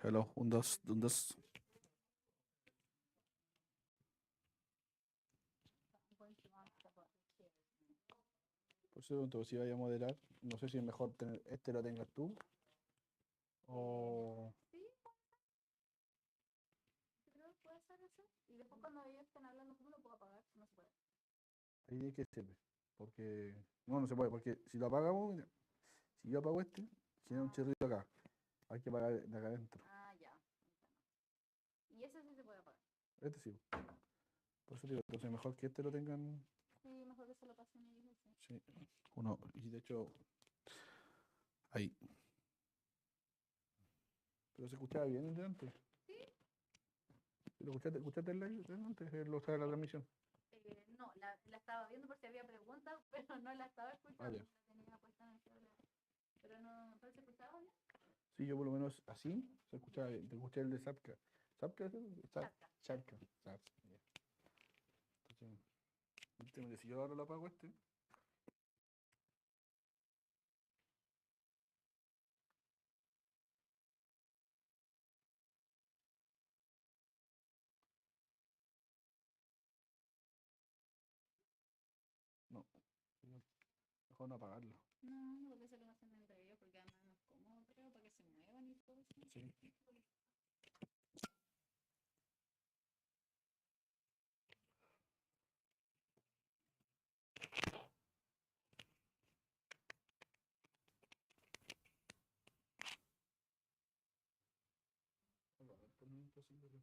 Hello, un, dos, un, dos. Por eso pregunto si vaya a moderar. No sé si es mejor tener este lo tengas tú o Sí, creo que puede ser eso. Y después cuando ellos estén hablando, ¿cómo lo puedo apagar? No se puede. ahí tiene que ser. Porque no se puede. Porque si lo apagamos, mira, si yo apago este, genera un chirrito acá. Hay que apagar de acá adentro. Ah, ya. Y ese sí se puede apagar. Este sí. Por eso digo, entonces mejor que este lo tengan. Sí, mejor que se lo pasen ellos así. Sí. Uno. Y de hecho, ahí. Pero se escuchaba bien desde antes. Sí, ¿Escuchaste el live desde antes? Lo estaba la transmisión. no, la estaba viendo por si había preguntas, pero no la estaba Ah, escuchando. ya. La tenía puesta en el celular. Pero no, ¿pero se escuchaba bien? Sí, yo por lo menos así se escuchaba bien. Te escuché el de Zapka. ¿Zapka? Chaca. Zapka. Ya. Entonces, últimamente, si yo ahora lo apago este, no, mejor no apagarlo. No, porque se lo hacen entre ellos, porque además es más cómodo, creo, para que se muevan y todo eso. Sí. Hola, por un momento, sí, pero-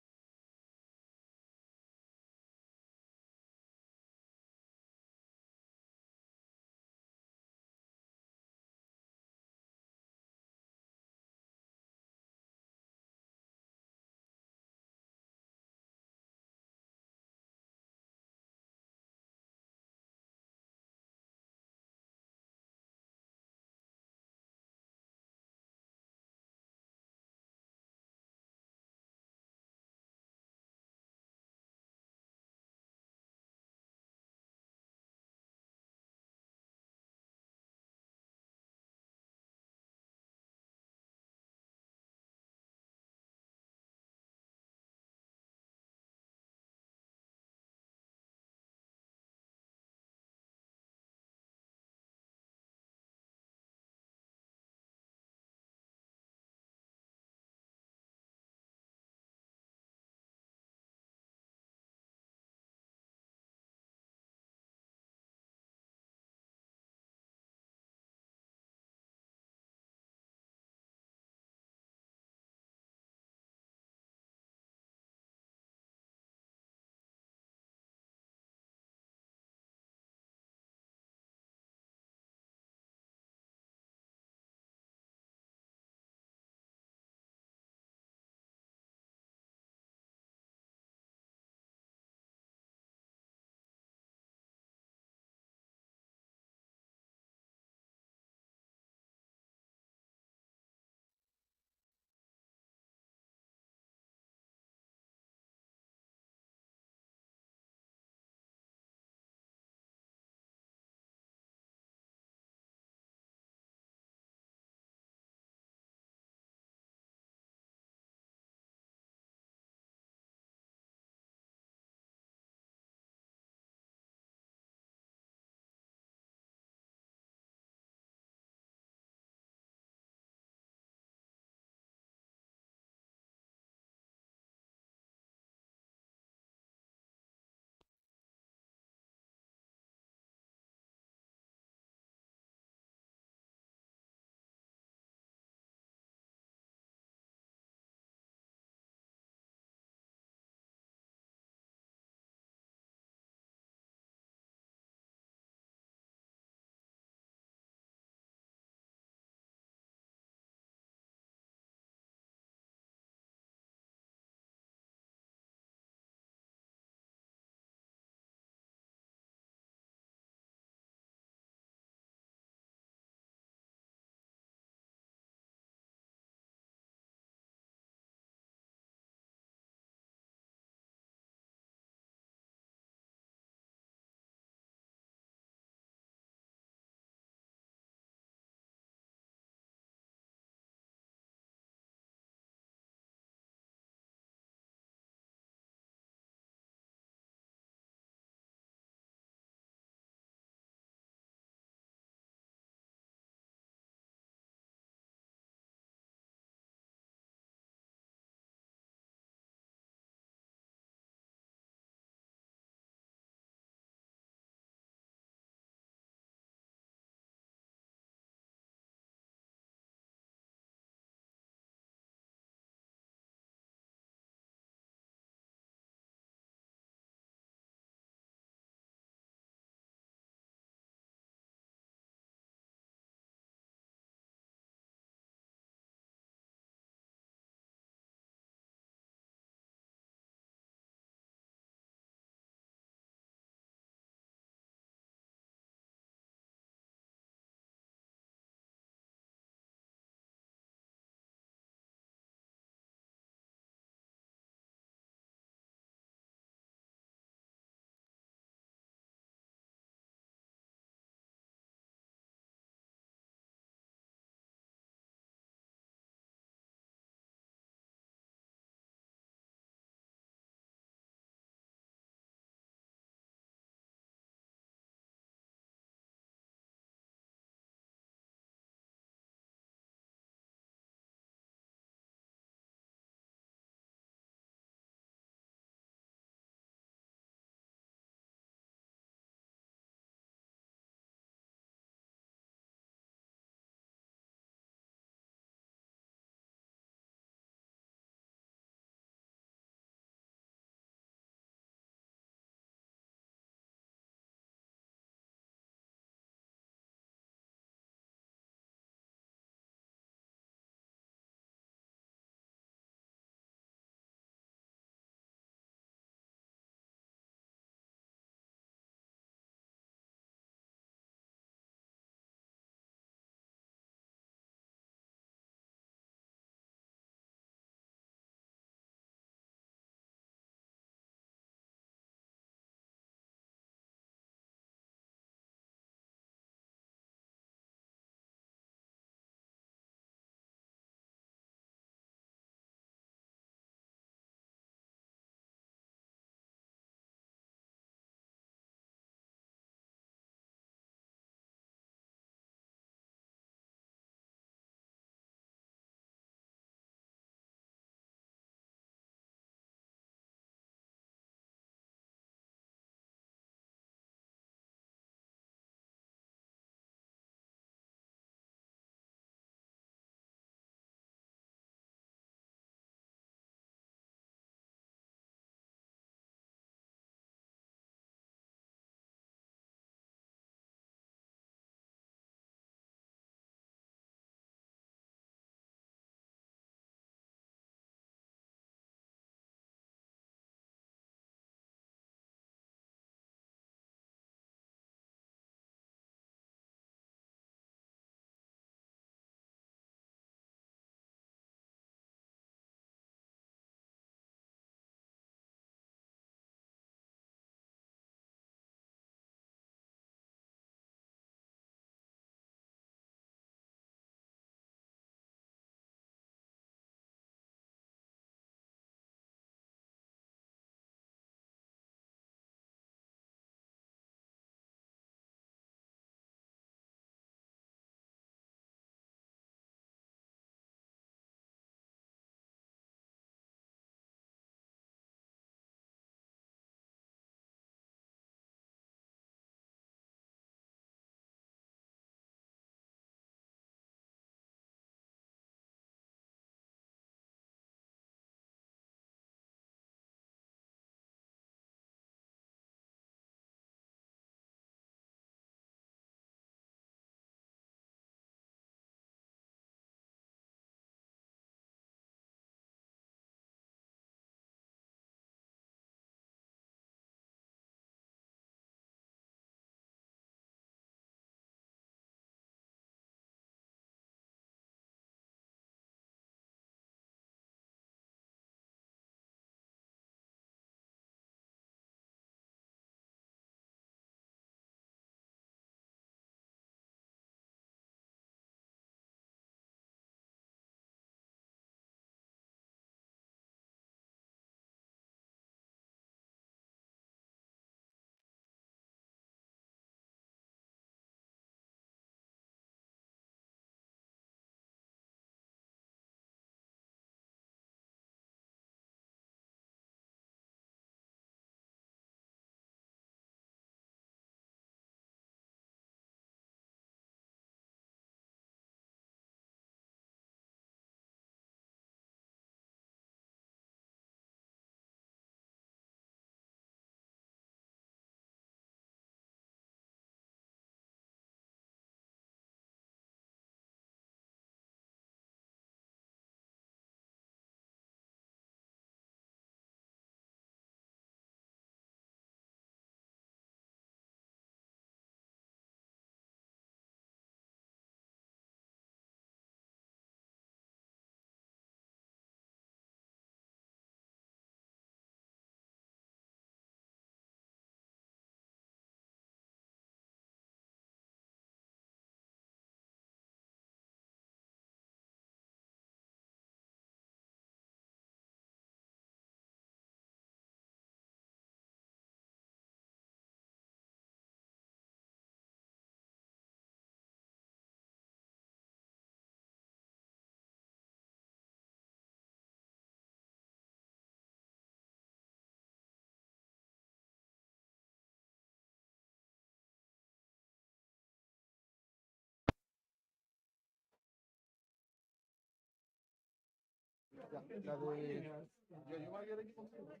Ya, la de... Yo voy a quedar aquí contigo.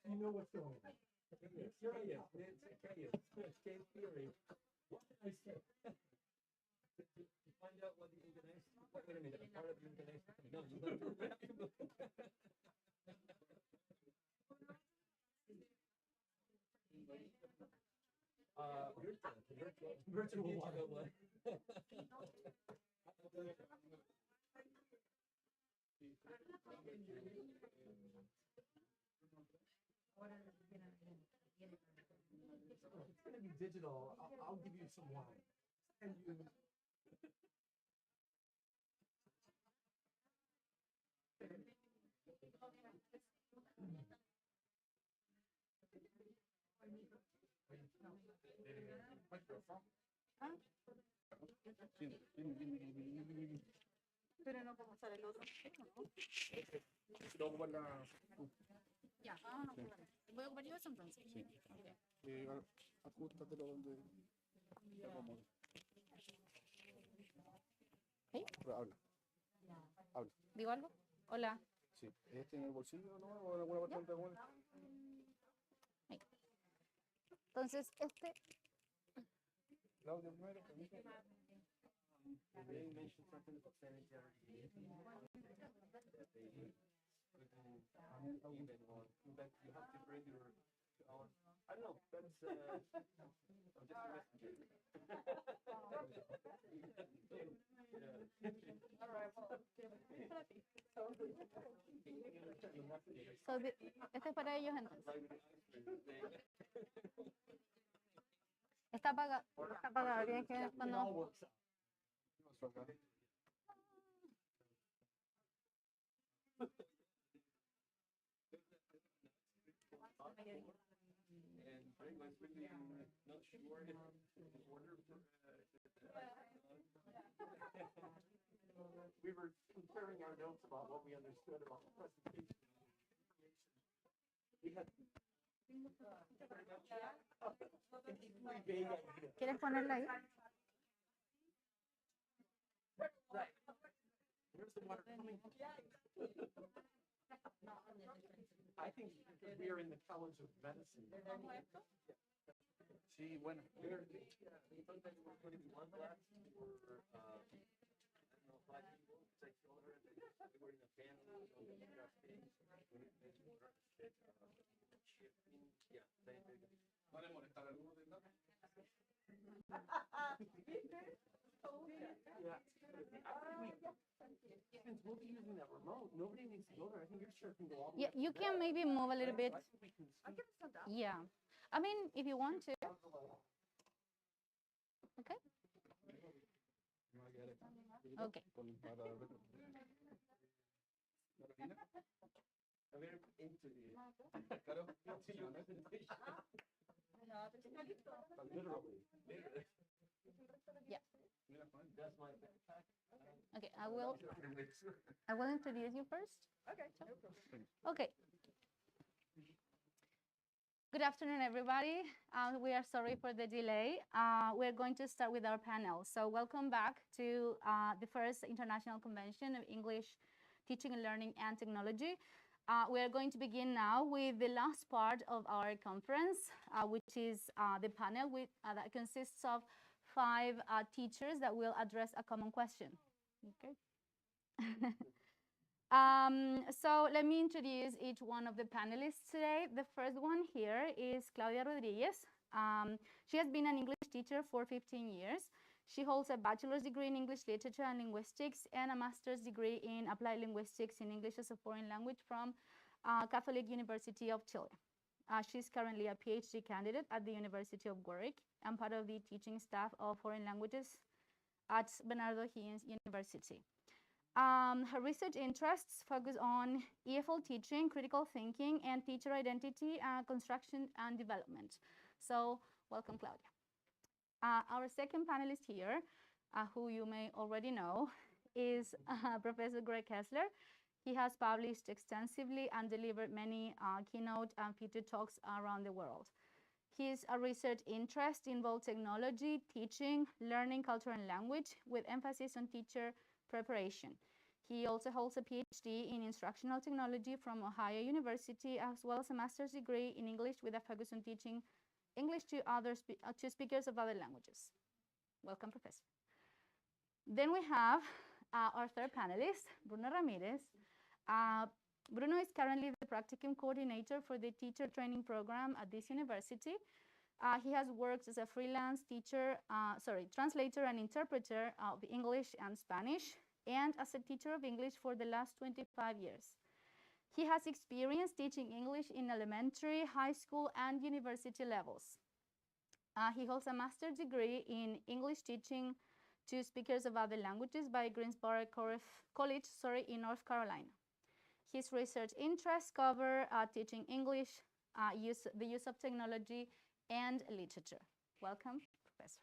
You know what's going on. It's curious. It's curious. It's game theory. What can I say? To find out what the organized. Wait a minute. I'm part of the organized. No, you got to. Virtual one. It's gonna be digital. I'll give you some wine. And you. Pero no puedo usar el otro. ¿No? Lo ocupo en la... Ya, no problema. Voy a ocupar yo eso entonces. Sí. Ajústatelo donde te acomode. ¿Sí? Pero habla. ¿Digo algo? Hola. Sí. ¿Este en el bolsillo no? ¿O en alguna parte donde te acomode? Ahí. Entonces, este... Claudia primero, permiso. They mentioned something about sanitary. Even one. That you have to bring your own. I don't know. That's I'm just a messenger. All right, well, este es para ellos entonces. Está apagado. Está apagado. Tienes que ver cuando... And Greg was really not sure if in order for we were comparing our notes about what we understood about the presentation. We had very vague idea. ¿Quieres ponerla ahí? Right. Where's the water coming from? I think because we are in the College of Medicine. Sí, bueno. Sometimes we're putting one glass for, I don't know, 5 people. It's like children. They were in a panel. So we got stage. Yeah. ¿No le molestar a alguno de los? Yeah. Since we'll be using that remote, nobody needs to go there. I think your shirt can go all the Yeah, way. you can maybe move a little bit. I think we can see. Yeah. I mean, if you want to. Okay. Okay. A ver, into the. Claro. Into your presentation. Literally. Yeah. That's my backpack. Okay, I will introduce you first. Okay. Okay. Good afternoon, everybody. We are sorry for the delay. We're going to start with our panel. So welcome back to the first International Convention of English Teaching and Learning and Technology. We are going to begin now with the last part of our conference, which is the panel that consists of 5 teachers that will address a common question. Okay. So let me introduce each one of the panelists today. The first one here is Claudia Rodriguez. She has been an English teacher for 15 years. She holds a bachelor's degree in English literature and linguistics and a master's degree in applied linguistics in English as a foreign language from Catholic University of Chile. She's currently a PhD candidate at the University of Warwick and part of the teaching staff of foreign languages at Bernardo Higgins University. Her research interests focus on EFL teaching, critical thinking, and teacher identity, construction, and development. So welcome, Claudia. Our second panelist here, who you may already know, is Professor Greg Kessler. He has published extensively and delivered many keynote and featured talks around the world. His research interests involve technology, teaching, learning, culture, and language, with emphasis on teacher preparation. He also holds a PhD in instructional technology from Ohio University, as well as a master's degree in English with a focus on teaching English to speakers of other languages. Welcome, Professor. Then we have our third panelist, Bruno Ramirez. Bruno is currently the practicum coordinator for the teacher training program at this university. He has worked as a freelance translator and interpreter of English and Spanish, and as a teacher of English for the last 25 years. He has experience teaching English in elementary, high school, and university levels. He holds a master's degree in English teaching to speakers of other languages by Greensboro College in North Carolina. His research interests cover teaching English, the use of technology, and literature. Welcome, Professor.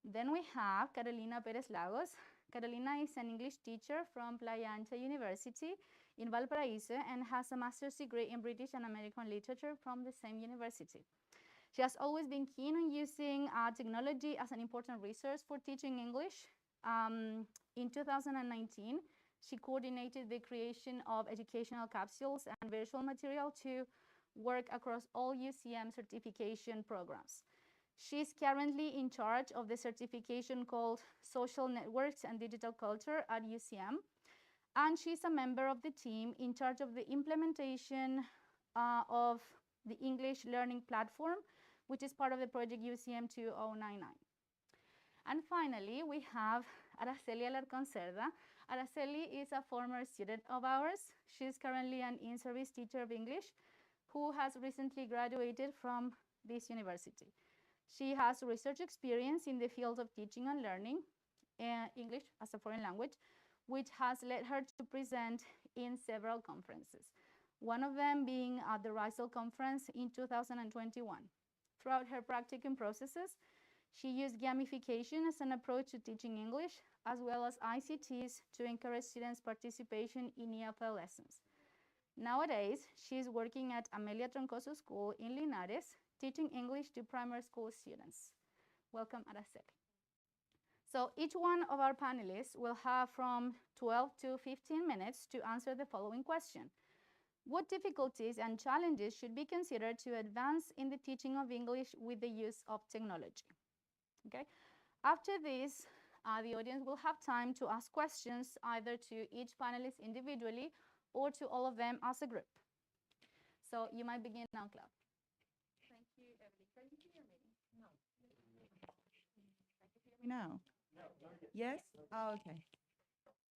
Then we have Carolina Perez Lagos. Carolina is an English teacher from Playa Ancha University in Valparaiso and has a master's degree in British and American literature from the same university. She has always been keen on using technology as an important resource for teaching English. In 2019, she coordinated the creation of educational capsules and virtual material to work across all UCM certification programs. She's currently in charge of the certification called Social Networks and Digital Culture at UCM, and she's a member of the team in charge of the implementation of the English learning platform, which is part of the project UCM 2099. And finally, we have Araceli Alarcón Cerda. Araceli is a former student of ours. She's currently an in-service teacher of English who has recently graduated from this university. She has research experience in the field of teaching and learning English as a foreign language, which has led her to present in several conferences, one of them being at the RISEL conference in 2021. Throughout her practicum processes, she used gamification as an approach to teaching English, as well as ICTs to encourage students' participation in EFL lessons. Nowadays, she is working at Amelia Troncoso School in Linares, teaching English to primary school students. Welcome, Araceli. So each one of our panelists will have from 12 to 15 minutes to answer the following question. What difficulties and challenges should be considered to advance in the teaching of English with the use of technology? Okay. After this, the audience will have time to ask questions either to each panelist individually or to all of them as a group. So you might begin now, Claude. Thank you, Evelyn. Can you hear me? No. Can you hear me now? Yes? Oh, okay.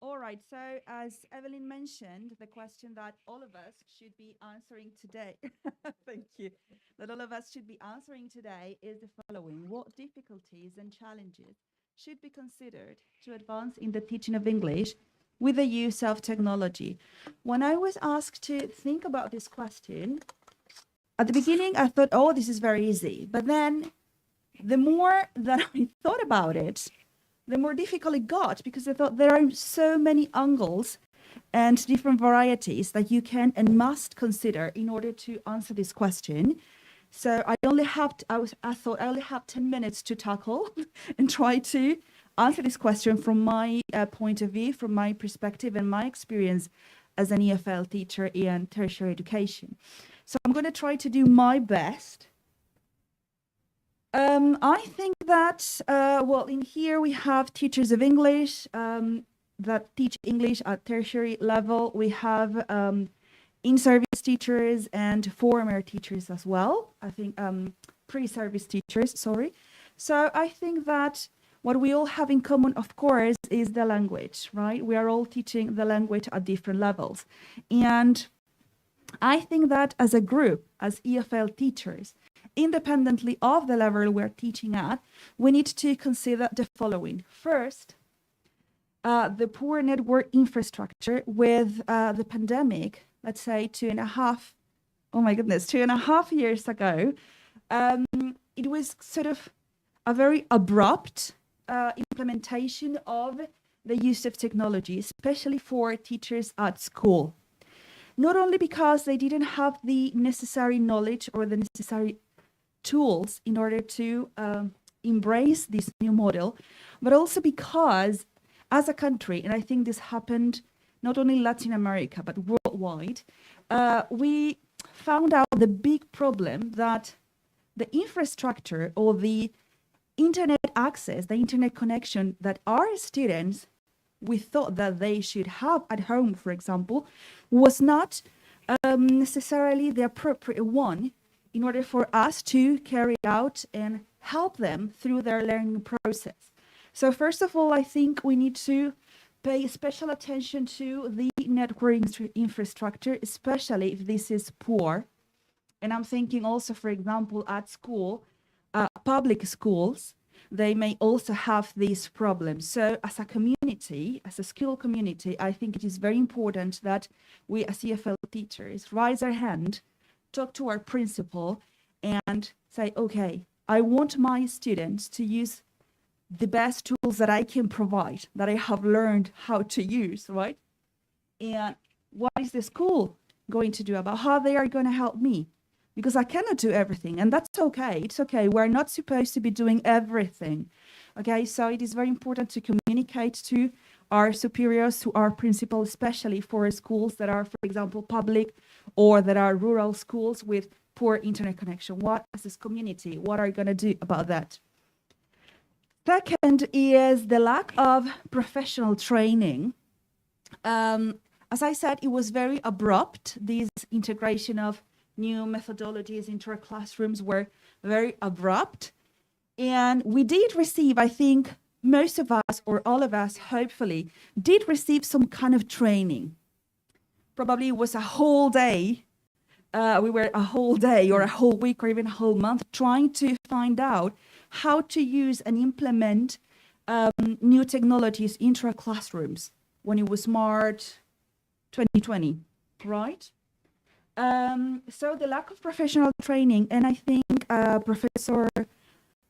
All right. So as Evelyn mentioned, the question that all of us should be answering today, thank you, that all of us should be answering today is the following. What difficulties and challenges should be considered to advance in the teaching of English with the use of technology? When I was asked to think about this question, at the beginning, I thought, oh, this is very easy. But then the more that I thought about it, the more difficult it got, because I thought there are so many angles and different varieties that you can and must consider in order to answer this question. So I thought I only have 10 minutes to tackle and try to answer this question from my point of view, from my perspective and my experience as an EFL teacher in tertiary education. So I'm going to try to do my best. I think that, well, in here we have teachers of English that teach English at tertiary level. We have in-service teachers and former teachers as well. I think pre-service teachers, sorry. So I think that what we all have in common, of course, is the language, right? We are all teaching the language at different levels. And I think that as a group, as EFL teachers, independently of the level we're teaching at, we need to consider the following. First, the poor network infrastructure with the pandemic, let's say 2.5 years ago, it was sort of a very abrupt implementation of the use of technology, especially for teachers at school. Not only because they didn't have the necessary knowledge or the necessary tools in order to embrace this new model, but also because as a country, and I think this happened not only in Latin America, but worldwide, we found out the big problem that the infrastructure or the internet access, the internet connection that our students, we thought that they should have at home, for example, was not necessarily the appropriate one in order for us to carry out and help them through their learning process. So first of all, I think we need to pay special attention to the network infrastructure, especially if this is poor. And I'm thinking also, for example, at school, public schools, they may also have these problems. So as a community, as a school community, I think it is very important that we as EFL teachers raise our hand, talk to our principal and say, okay, I want my students to use the best tools that I can provide, that I have learned how to use, right? And what is the school going to do about how they are going to help me? Because I cannot do everything, and that's okay. It's okay. We're not supposed to be doing everything. Okay, so it is very important to communicate to our superiors, to our principals, especially for schools that are, for example, public or that are rural schools with poor internet connection. What, as this community, what are you going to do about that? Second is the lack of professional training. As I said, it was very abrupt. This integration of new methodologies into our classrooms were very abrupt. And we did receive, I think, most of us or all of us, hopefully, did receive some kind of training. Probably it was a whole day. We were a whole day or a whole week or even a whole month trying to find out how to use and implement new technologies into our classrooms when it was March 2020, right? So the lack of professional training, and I think Professor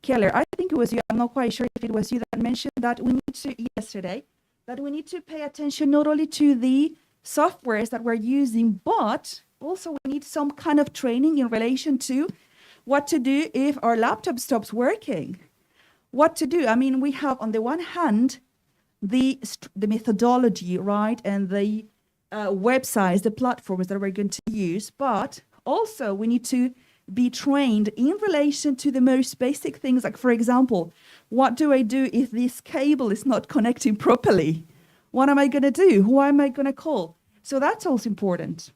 Keller, I think it was you, I'm not quite sure if it was you that mentioned that we need to, yesterday, that we need to pay attention not only to the softwares that we're using, but also we need some kind of training in relation to what to do if our laptop stops working. What to do? I mean, we have on the one hand, the methodology, right? And the websites, the platforms that we're going to use, but also we need to be trained in relation to the most basic things, like, for example, what do I do if this cable is not connecting properly? What am I going to do? Who am I going to call? So that's also important.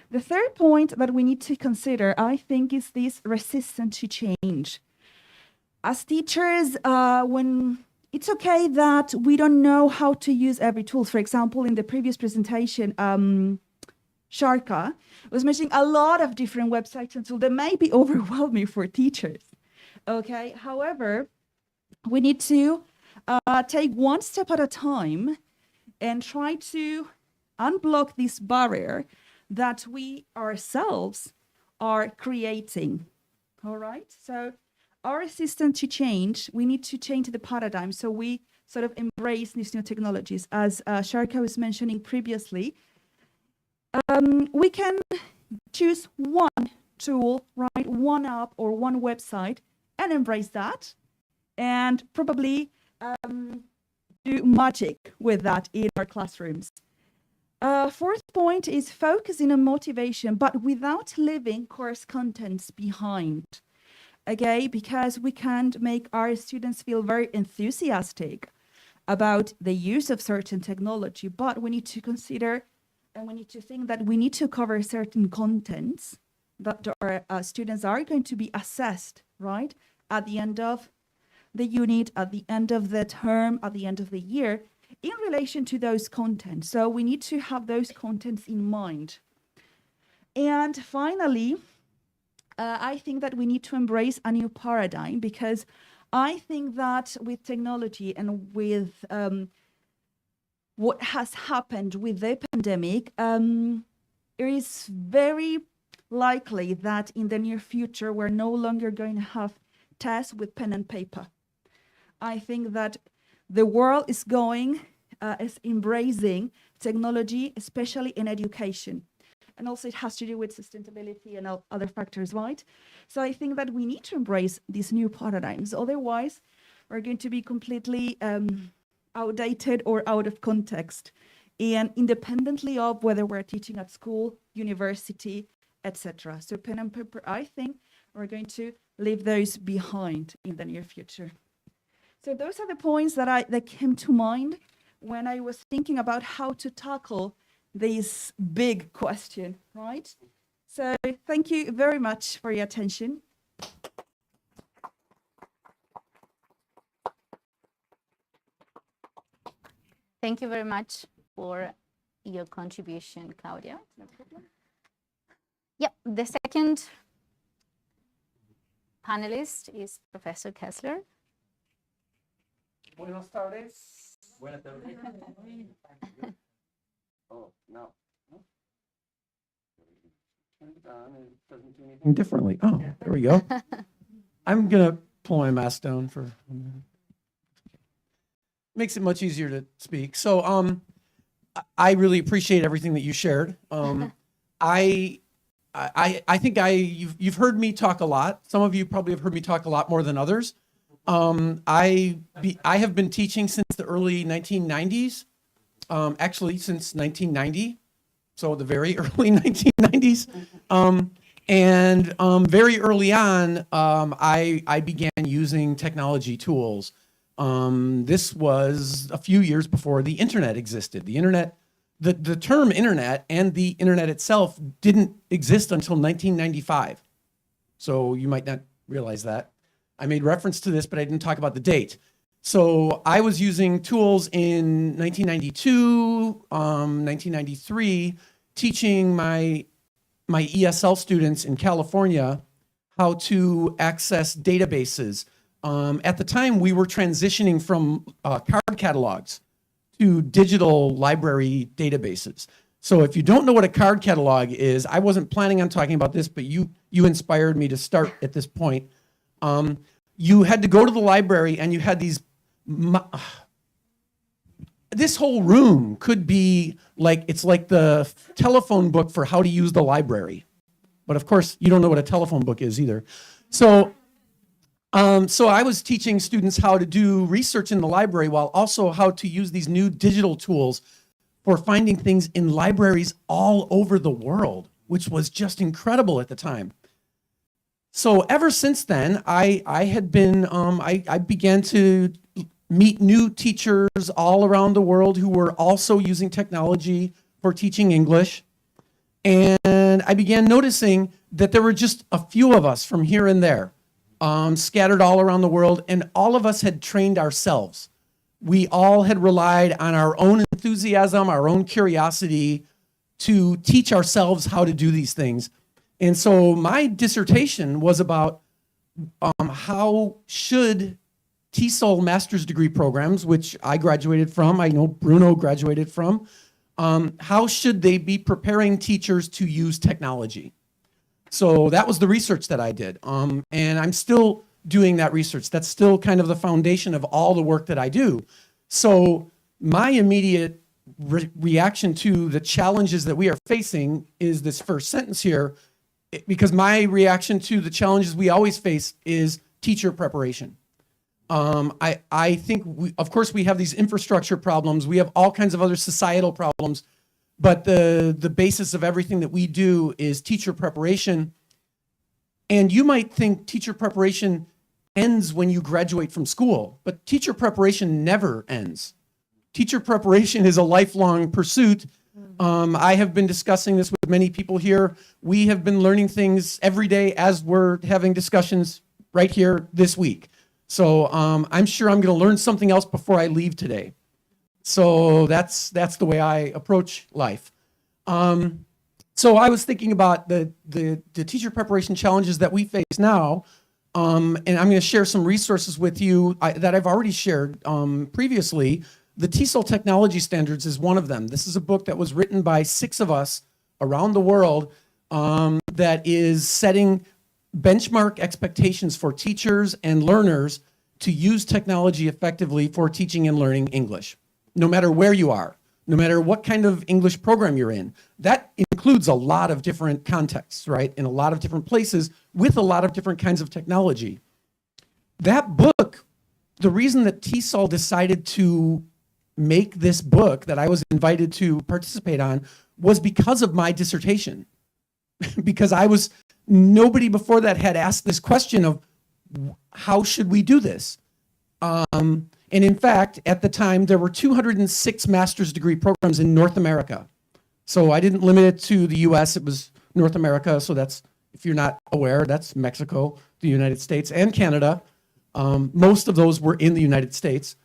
The third point that we need to consider, I think, is this resistance to change. As teachers, when it's okay that we don't know how to use every tool. For example, in the previous presentation, Sharka was mentioning a lot of different websites and tools that may be overwhelming for teachers. Okay, however, we need to take one step at a time and try to unblock this barrier that we ourselves are creating. All right, so our resistance to change, we need to change the paradigm. So we sort of embrace these new technologies. As Sharka was mentioning previously, we can choose one tool, right? One app or one website and embrace that and probably do magic with that in our classrooms. Fourth point is focusing on motivation, but without leaving course contents behind. Okay, because we can't make our students feel very enthusiastic about the use of certain technology, but we need to consider and we need to think that we need to cover certain contents that our students are going to be assessed, right, at the end of the unit, at the end of the term, at the end of the year, in relation to those contents. So we need to have those contents in mind. And finally, I think that we need to embrace a new paradigm, because I think that with technology and with what has happened with the pandemic, it is very likely that in the near future, we're no longer going to have tests with pen and paper. I think that the world is embracing technology, especially in education. And also it has to do with sustainability and other factors, right? So I think that we need to embrace these new paradigms. Otherwise, we're going to be completely outdated or out of context, and independently of whether we're teaching at school, university, etc. So pen and paper, I think we're going to leave those behind in the near future. So those are the points that came to mind when I was thinking about how to tackle this big question, right? So thank you very much for your attention. Thank you very much for your contribution, Claudia. No problem. Yep, the second panelist is Professor Kessler. Buenas tardes. Buenas tardes. Oh, no. Turn it on and it doesn't do anything differently. Oh, there we go. I'm going to pull my mask down for a minute. Makes it much easier to speak. So I really appreciate everything that you shared. I think you've heard me talk a lot. Some of you probably have heard me talk a lot more than others. I have been teaching since the early 1990s, actually since 1990, so the very early 1990s. Very early on, I began using technology tools. This was a few years before the internet existed. The internet, the term internet and the internet itself didn't exist until 1995. So you might not realize that. I made reference to this, but I didn't talk about the date. So I was using tools in 1992, 1993, teaching my ESL students in California how to access databases. At the time, we were transitioning from card catalogs to digital library databases. So if you don't know what a card catalog is, I wasn't planning on talking about this, but you inspired me to start at this point. You had to go to the library and you had these, this whole room could be like, it's like the telephone book for how to use the library. But of course, you don't know what a telephone book is either. So I was teaching students how to do research in the library while also how to use these new digital tools for finding things in libraries all over the world, which was just incredible at the time. So ever since then, I began to meet new teachers all around the world who were also using technology for teaching English. And I began noticing that there were just a few of us from here and there, scattered all around the world, and all of us had trained ourselves. We all had relied on our own enthusiasm, our own curiosity to teach ourselves how to do these things. And so my dissertation was about how should TESOL master's degree programs, which I graduated from, I know Bruno graduated from, how should they be preparing teachers to use technology? So that was the research that I did. And I'm still doing that research. That's still kind of the foundation of all the work that I do. So my immediate reaction to the challenges that we are facing is this first sentence here, because my reaction to the challenges we always face is teacher preparation. I think, of course, we have these infrastructure problems. We have all kinds of other societal problems. But the basis of everything that we do is teacher preparation. And you might think teacher preparation ends when you graduate from school, but teacher preparation never ends. Teacher preparation is a lifelong pursuit. I have been discussing this with many people here. We have been learning things every day as we're having discussions right here this week. So I'm sure I'm going to learn something else before I leave today. So that's the way I approach life. So I was thinking about the teacher preparation challenges that we face now, and I'm going to share some resources with you that I've already shared previously. The TESOL Technology Standards is one of them. This is a book that was written by 6 of us around the world that is setting benchmark expectations for teachers and learners to use technology effectively for teaching and learning English, no matter where you are, no matter what kind of English program you're in. That includes a lot of different contexts, right? In a lot of different places with a lot of different kinds of technology. That book, the reason that TESOL decided to make this book that I was invited to participate on was because of my dissertation. Because nobody before that had asked this question of how should we do this? And in fact, at the time, there were 206 master's degree programs in North America. So I didn't limit it to the US, it was North America. So that's, if you're not aware, that's Mexico, the United States, and Canada. Most of those were in the United States.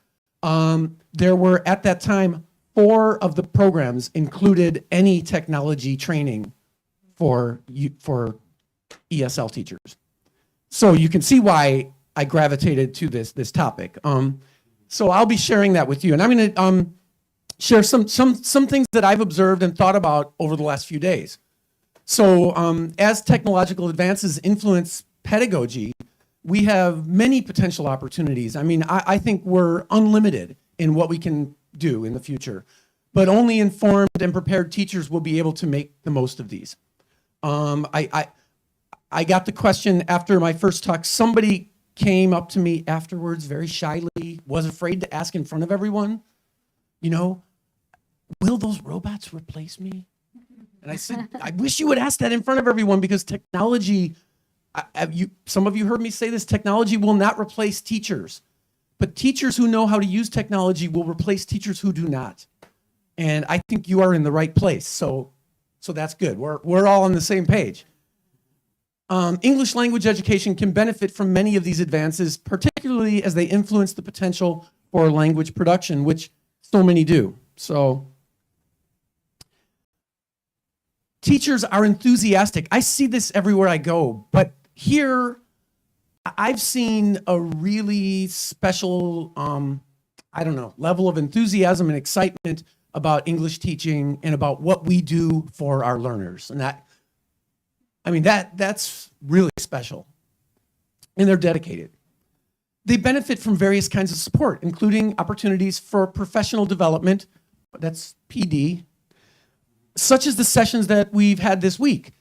There were, at that time, 4 of the programs included any technology training for ESL teachers. So you can see why I gravitated to this topic. So I'll be sharing that with you. And I'm going to share some things that I've observed and thought about over the last few days. So as technological advances influence pedagogy, we have many potential opportunities. I mean, I think we're unlimited in what we can do in the future, but only informed and prepared teachers will be able to make the most of these. I got the question after my first talk. Somebody came up to me afterwards very shyly, was afraid to ask in front of everyone, you know, will those robots replace me? And I said, I wish you would ask that in front of everyone, because technology, some of you heard me say this, technology will not replace teachers, but teachers who know how to use technology will replace teachers who do not. And I think you are in the right place. So that's good. We're all on the same page. English language education can benefit from many of these advances, particularly as they influence the potential for language production, which so many do. So teachers are enthusiastic. I see this everywhere I go, but here I've seen a really special, level of enthusiasm and excitement about English teaching and about what we do for our learners. And that's really special. And they're dedicated. They benefit from various kinds of support, including opportunities for professional development, that's PD, such as the sessions that we've had this week.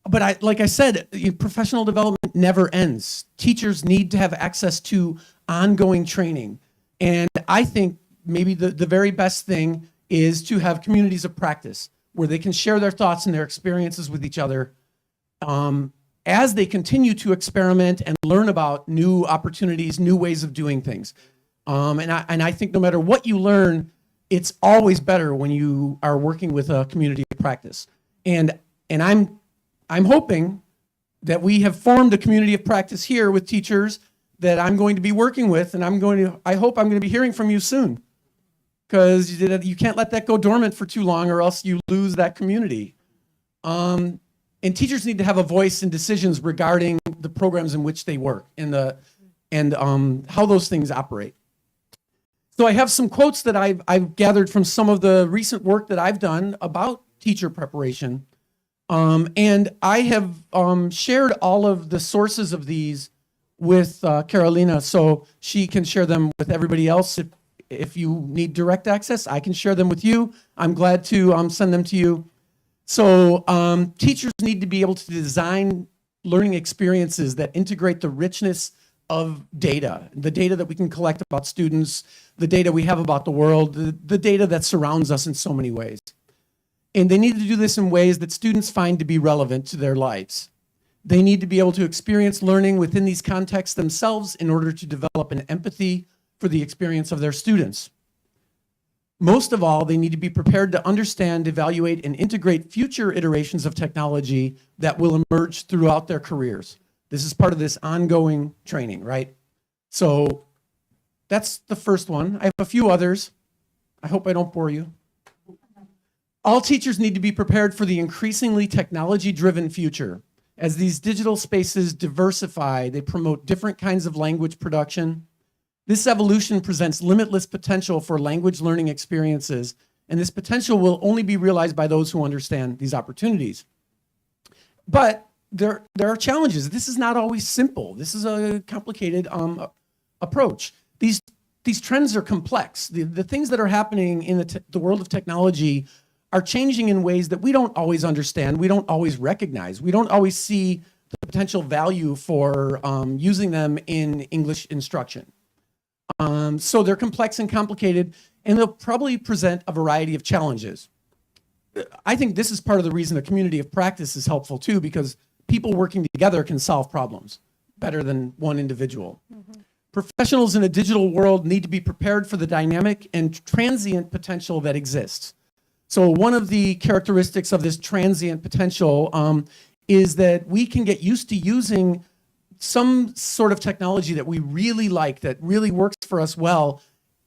But like I said, professional development never ends. Teachers need to have access to ongoing training. And I think maybe the very best thing is to have communities of practice where they can share their thoughts and their experiences with each other as they continue to experiment and learn about new opportunities, new ways of doing things. And I think no matter what you learn, it's always better when you are working with a community of practice. And I'm hoping that we have formed a community of practice here with teachers that I'm going to be working with, and I hope I'm going to be hearing from you soon, because you can't let that go dormant for too long or else you lose that community. And teachers need to have a voice in decisions regarding the programs in which they work and how those things operate. So I have some quotes that I've gathered from some of the recent work that I've done about teacher preparation. And I have shared all of the sources of these with Carolina, so she can share them with everybody else. If you need direct access, I can share them with you. I'm glad to send them to you. So teachers need to be able to design learning experiences that integrate the richness of data, the data that we can collect about students, the data we have about the world, the data that surrounds us in so many ways. And they need to do this in ways that students find to be relevant to their lives. They need to be able to experience learning within these contexts themselves in order to develop an empathy for the experience of their students. Most of all, they need to be prepared to understand, evaluate, and integrate future iterations of technology that will emerge throughout their careers. This is part of this ongoing training, right? So that's the first one. I have a few others. I hope I don't bore you. All teachers need to be prepared for the increasingly technology-driven future. As these digital spaces diversify, they promote different kinds of language production. This evolution presents limitless potential for language learning experiences, and this potential will only be realized by those who understand these opportunities. But there are challenges. This is not always simple. This is a complicated approach. These trends are complex. The things that are happening in the world of technology are changing in ways that we don't always understand, we don't always recognize, we don't always see the potential value for using them in English instruction. So they're complex and complicated, and they'll probably present a variety of challenges. I think this is part of the reason a community of practice is helpful too, because people working together can solve problems better than one individual. Professionals in a digital world need to be prepared for the dynamic and transient potential that exists. So one of the characteristics of this transient potential is that we can get used to using some sort of technology that we really like, that really works for us well,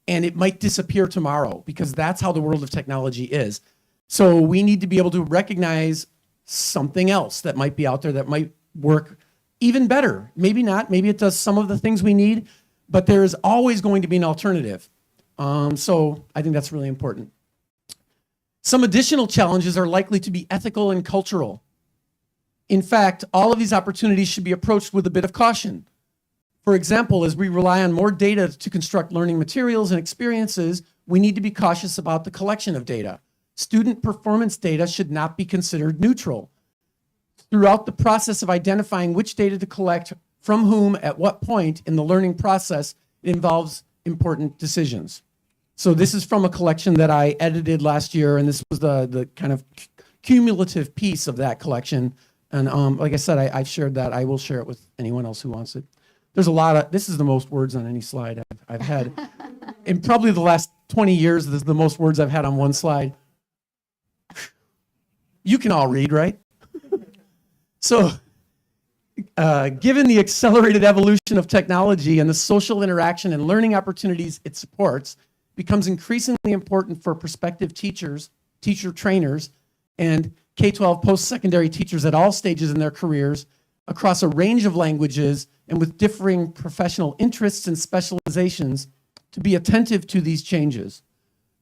and it might disappear tomorrow, because that's how the world of technology is. So we need to be able to recognize something else that might be out there that might work even better. Maybe not, maybe it does some of the things we need, but there is always going to be an alternative. So I think that's really important. Some additional challenges are likely to be ethical and cultural. In fact, all of these opportunities should be approached with a bit of caution. For example, as we rely on more data to construct learning materials and experiences, we need to be cautious about the collection of data. Student performance data should not be considered neutral. Throughout the process of identifying which data to collect, from whom, at what point in the learning process, it involves important decisions. So this is from a collection that I edited last year, and this was the kind of cumulative piece of that collection. And like I said, I've shared that. I will share it with anyone else who wants it. There's a lot of, this is the most words on any slide I've had. In probably the last 20 years, this is the most words I've had on one slide. You can all read, right? So, given the accelerated evolution of technology and the social interaction and learning opportunities it supports, becomes increasingly important for prospective teachers, teacher trainers, and K-12 post-secondary teachers at all stages in their careers across a range of languages and with differing professional interests and specializations to be attentive to these changes.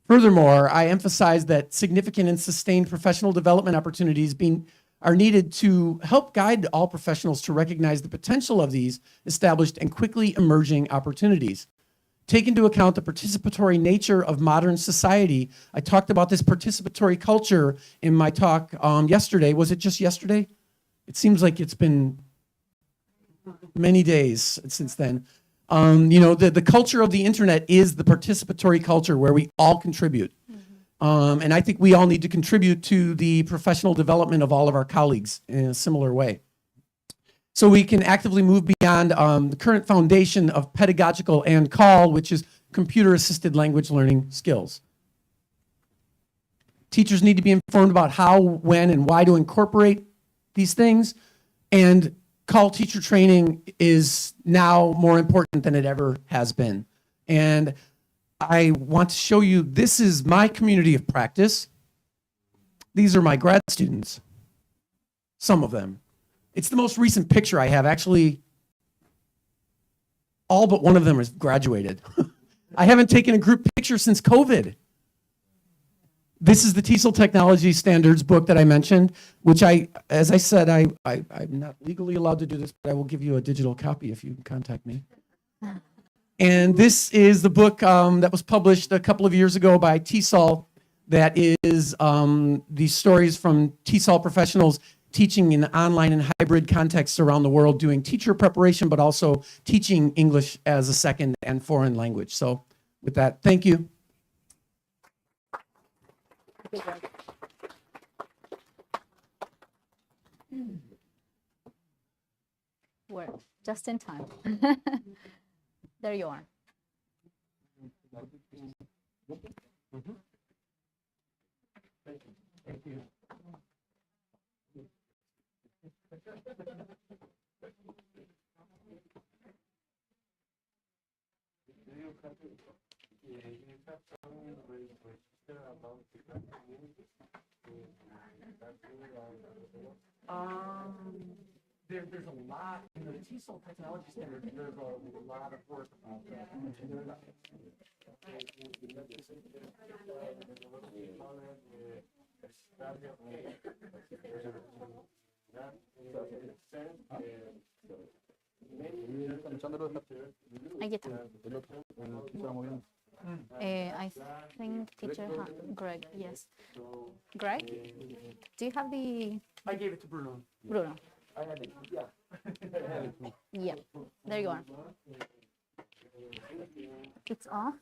Furthermore, I emphasize that significant and sustained professional development opportunities are needed to help guide all professionals to recognize the potential of these established and quickly emerging opportunities. Take into account the participatory nature of modern society. I talked about this participatory culture in my talk yesterday. Was it just yesterday? It seems like it's been many days since then. You know, the culture of the internet is the participatory culture where we all contribute. And I think we all need to contribute to the professional development of all of our colleagues in a similar way. So we can actively move beyond the current foundation of pedagogical and CAL, which is computer-assisted language learning skills. Teachers need to be informed about how, when, and why to incorporate these things. And CAL teacher training is now more important than it ever has been. And I want to show you, this is my community of practice. These are my grad students, some of them. It's the most recent picture I have. Actually, all but one of them has graduated. I haven't taken a group picture since COVID. This is the TESOL Technology Standards book that I mentioned, which as I said, I'm not legally allowed to do this, but I will give you a digital copy if you contact me. And this is the book that was published a couple of years ago by TESOL that is the stories from TESOL professionals teaching in online and hybrid contexts around the world, doing teacher preparation, but also teaching English as a second and foreign language. So with that, thank you. We're just in time. There you are. Thank you. There's a lot in the TESOL Technology Standards. There's a lot of work about that. Ahí está. I think teacher Greg, yes. Greg, do you have the I gave it to Bruno. Bruno? I had it, yeah. Yeah, there you are. It's off.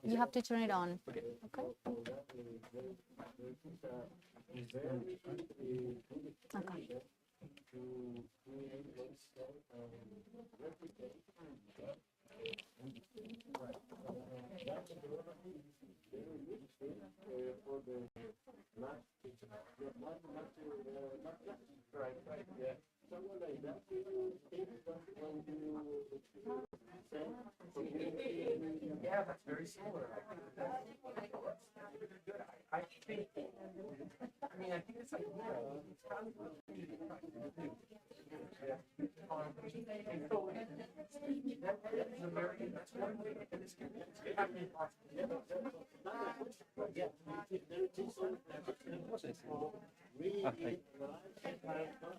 You have to turn it on. Okay. Okay. Yeah, that's very similar. I think, I mean, I think it's like, it's probably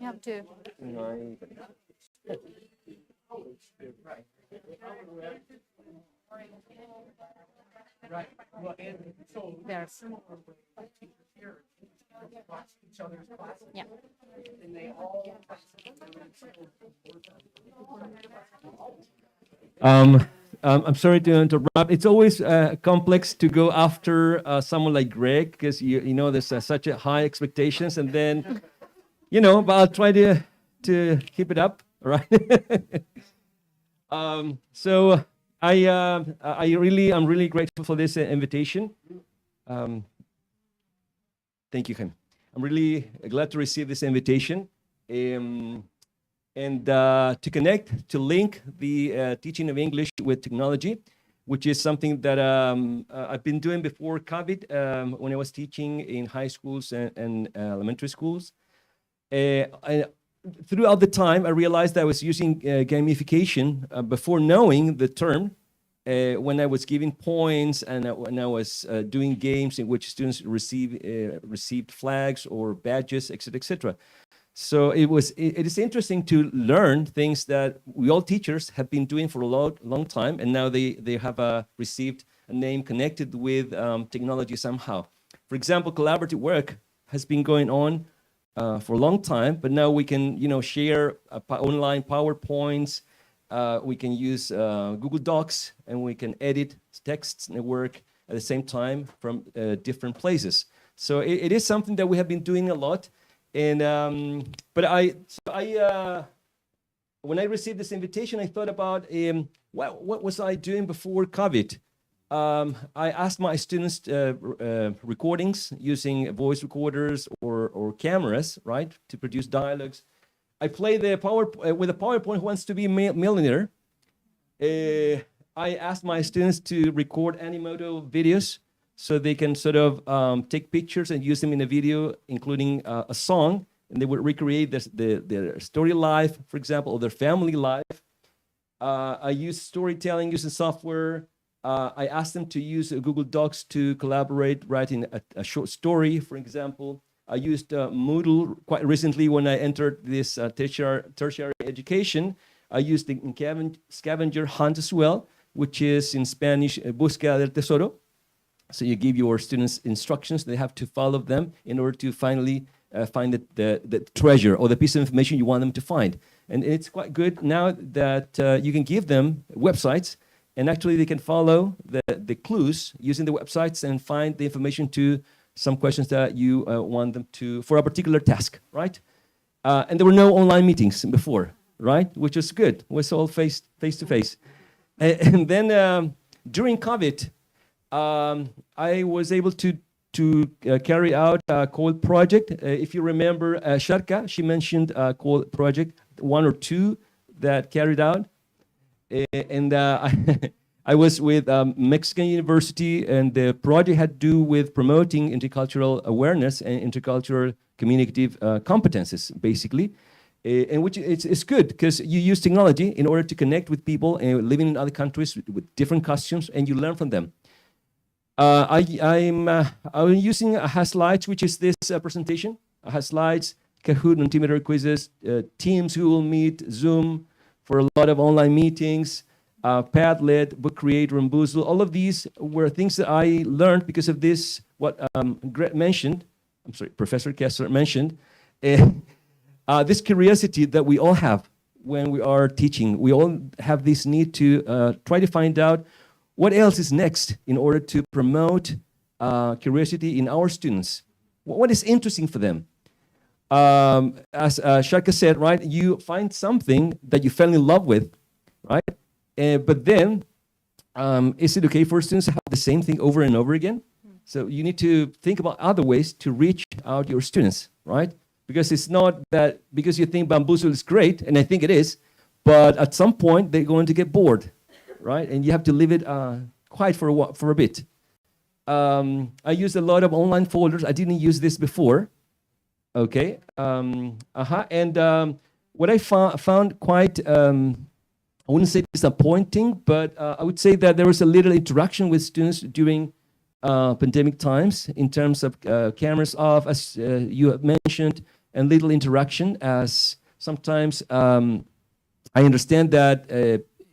You have to. right. Well, and so There's. similar with teachers here, watch each other's classes. Yeah. And they all. I'm sorry to interrupt. It's always complex to go after someone like Greg because you know there's such a high expectations, and then but I'll try to keep it up. All right. So I'm really grateful for this invitation. Thank you, Jaime. I'm really glad to receive this invitation. And to connect, to link the teaching of English with technology, which is something that I've been doing before COVID when I was teaching in high schools and elementary schools. Throughout the time, I realized I was using gamification before knowing the term when I was giving points and when I was doing games in which students received flags or badges, etc., etc. So it is interesting to learn things that we all teachers have been doing for a long time, and now they have received a name connected with technology somehow. For example, collaborative work has been going on for a long time, but now we can share online PowerPoints. We can use Google Docs, and we can edit texts and work at the same time from different places. So it is something that we have been doing a lot. And but when I received this invitation, I thought about what was I doing before COVID. I asked my students recordings using voice recorders or cameras, right, to produce dialogues. I play with a PowerPoint. Who wants to be a millionaire? I asked my students to record Animoto videos, so they can sort of take pictures and use them in a video, including a song, and they would recreate their story life, for example, or their family life. I use storytelling using software. I asked them to use Google Docs to collaborate, writing a short story, for example. I used Moodle quite recently when I entered this tertiary education. I used the scavenger hunt as well, which is in Spanish, búsqueda del tesoro. So you give your students instructions. They have to follow them in order to finally find the treasure or the piece of information you want them to find. And it's quite good now that you can give them websites, and actually they can follow the clues using the websites and find the information to some questions that you want them to, for a particular task, right? And there were no online meetings before, right? Which was good. It was all face to face. And then during COVID, I was able to carry out a code project. If you remember, Sharka, she mentioned a code project, one or two that carried out. And I was with Mexican University, and the project had to do with promoting intercultural awareness and intercultural communicative competences, basically. And which it's good because you use technology in order to connect with people living in other countries with different costumes, and you learn from them. I'm using a slides, which is this presentation. Slides Kahoot, Mentimeter quizzes, Teams, Google Meet, Zoom for a lot of online meetings, Padlet, Book Creator, and Boozle. All of these were things that I learned because of this, what Gret mentioned, I'm sorry, Professor Kessler mentioned, this curiosity that we all have when we are teaching. We all have this need to try to find out what else is next in order to promote curiosity in our students. What is interesting for them? As Sharka said, right, you find something that you fell in love with, right? But then, is it okay for students to have the same thing over and over again? So you need to think about other ways to reach out your students, right? Because it's not that because you think Bamboozle is great, and I think it is, but at some point they're going to get bored, right? And you have to leave it quiet for a bit. I use a lot of online folders. I didn't use this before. Okay. And what I found quite, I wouldn't say disappointing, but I would say that there was a little interaction with students during pandemic times in terms of cameras off, as you have mentioned, and little interaction, as sometimes I understand that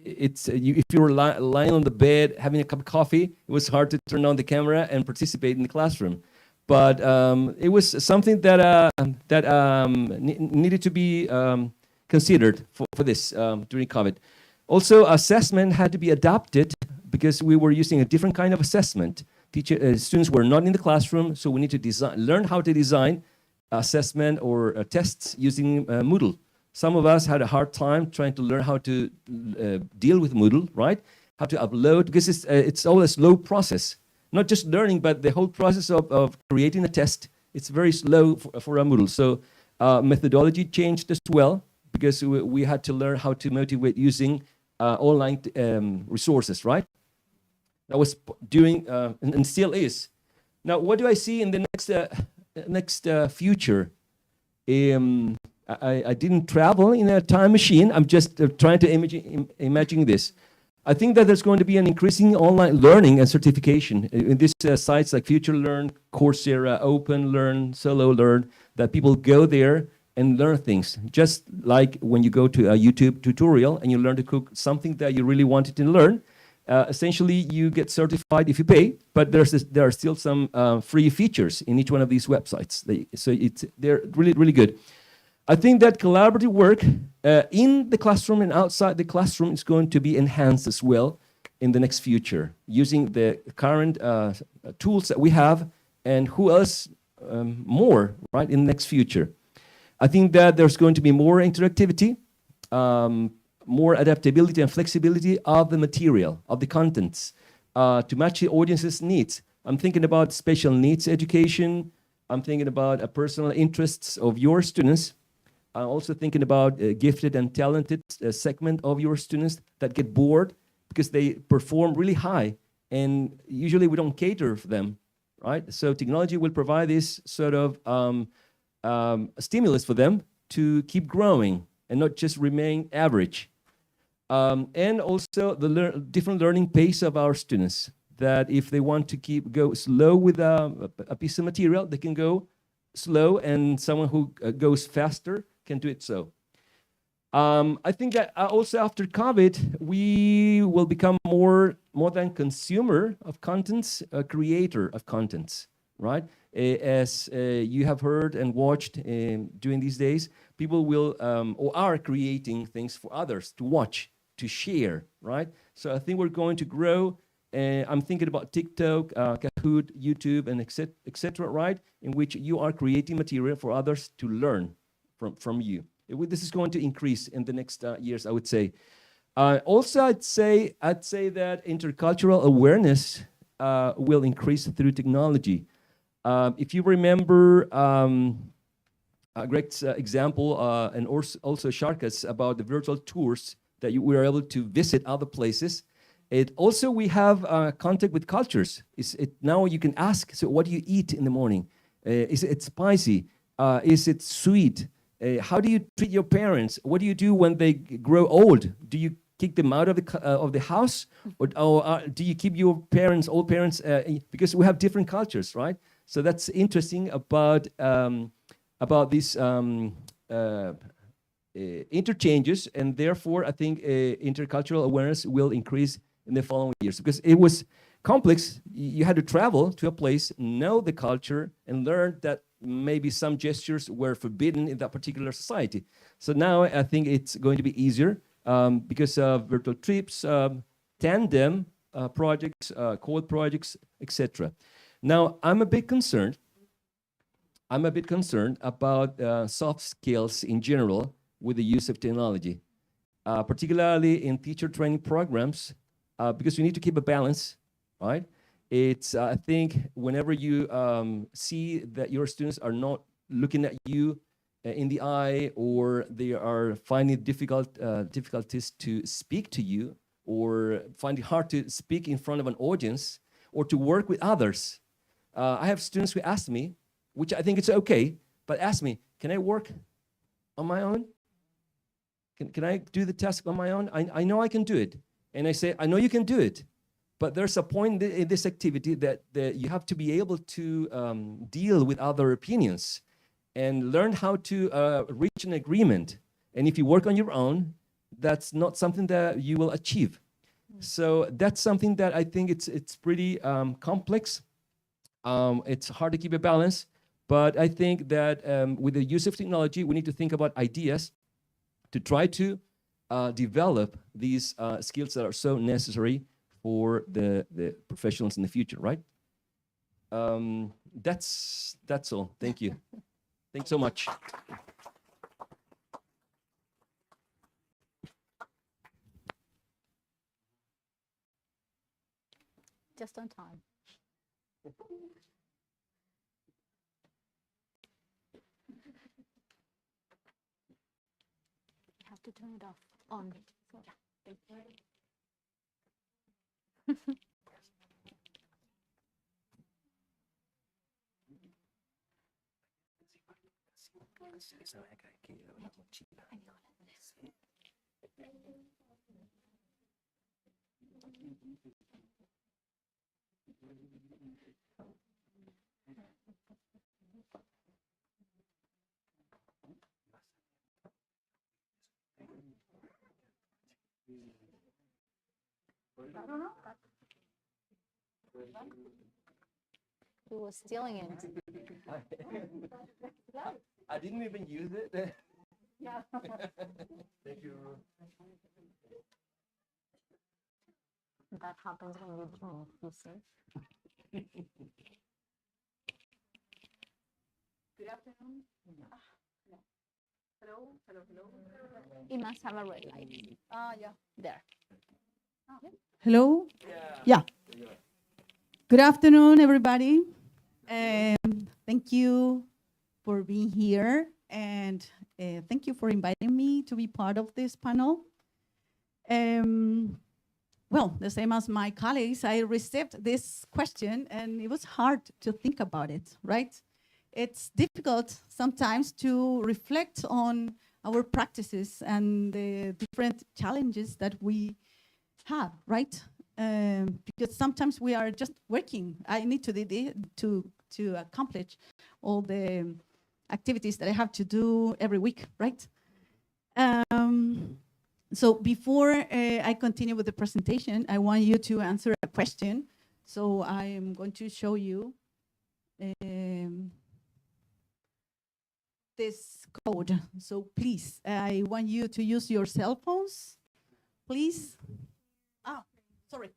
if you were lying on the bed having a cup of coffee, it was hard to turn on the camera and participate in the classroom. But it was something that needed to be considered for this during COVID. Also, assessment had to be adapted because we were using a different kind of assessment. Students were not in the classroom, so we need to learn how to design assessment or tests using Moodle. Some of us had a hard time trying to learn how to deal with Moodle, right? How to upload, because it's all a slow process. Not just learning, but the whole process of creating a test, it's very slow for a Moodle. So methodology changed as well, because we had to learn how to motivate using online resources, right? That was doing, and still is. Now, what do I see in the next future? I didn't travel in a time machine. I'm just trying to imagine this. I think that there's going to be an increasing online learning and certification in these sites like Future Learn, Coursera, Open Learn, Solo Learn, that people go there and learn things. Just like when you go to a YouTube tutorial and you learn to cook something that you really wanted to learn, essentially you get certified if you pay, but there are still some free features in each one of these websites. They're really, really good. I think that collaborative work in the classroom and outside the classroom is going to be enhanced as well in the next future, using the current tools that we have, and who else more, right, in the next future. I think that there's going to be more interactivity, more adaptability and flexibility of the material, of the contents, to match the audience's needs. I'm thinking about special needs education. I'm thinking about personal interests of your students. I'm also thinking about gifted and talented segment of your students that get bored because they perform really high, and usually we don't cater for them, right? So technology will provide this sort of stimulus for them to keep growing and not just remain average. And also the different learning pace of our students, that if they want to go slow with a piece of material, they can go slow, and someone who goes faster can do it so. I think that also after COVID, we will become more than consumer of contents, a creator of contents, right? As you have heard and watched during these days, people will or are creating things for others to watch, to share, right? So I think we're going to grow. I'm thinking about TikTok, Kahoot, YouTube, and etc., right? In which you are creating material for others to learn from you. This is going to increase in the next years, I would say. Also, I'd say that intercultural awareness will increase through technology. If you remember Greg's example, and also Sharka's about the virtual tours that we are able to visit other places. Also, we have contact with cultures. Now you can ask, so what do you eat in the morning? Is it spicy? Is it sweet? How do you treat your parents? What do you do when they grow old? Do you kick them out of the house? Or do you keep your old parents, because we have different cultures, right? So that's interesting about about these interchanges, and therefore I think intercultural awareness will increase in the following years, because it was complex. You had to travel to a place, know the culture, and learn that maybe some gestures were forbidden in that particular society. So now I think it's going to be easier because of virtual trips, tandem projects, code projects, etc. Now I'm a bit concerned about soft skills in general with the use of technology, particularly in teacher training programs, because you need to keep a balance, right? It's, I think, whenever you see that your students are not looking at you in the eye, or they are finding difficulties to speak to you, or find it hard to speak in front of an audience, or to work with others. I have students who ask me, which I think it's okay, but ask me, can I work on my own? Can I do the task on my own? I know I can do it. And I say, I know you can do it, but there's a point in this activity that you have to be able to deal with other opinions and learn how to reach an agreement. And if you work on your own, that's not something that you will achieve. So that's something that I think it's pretty complex. It's hard to keep a balance, but I think that with the use of technology, we need to think about ideas to try to develop these skills that are so necessary for the professionals in the future, right? That's all. Thank you. Thanks so much. Just on time. You have to turn it off. On. So, yeah. Thank you. I don't know. He was stealing it. I didn't even use it. Yeah. Thank you. That happens when you drink, you see. Good afternoon. No. Hello, hello, hello. It must have a red light. Yeah. There. Hello? Yeah. Good afternoon, everybody. Thank you for being here, and thank you for inviting me to be part of this panel. Well, the same as my colleagues, I received this question, and it was hard to think about it, right? It's difficult sometimes to reflect on our practices and the different challenges that we have, right? Because sometimes we are just working. I need to accomplish all the activities that I have to do every week, right? So before I continue with the presentation, I want you to answer a question. So I am going to show you this code. So please, I want you to use your cell phones, please. Ah, sorry.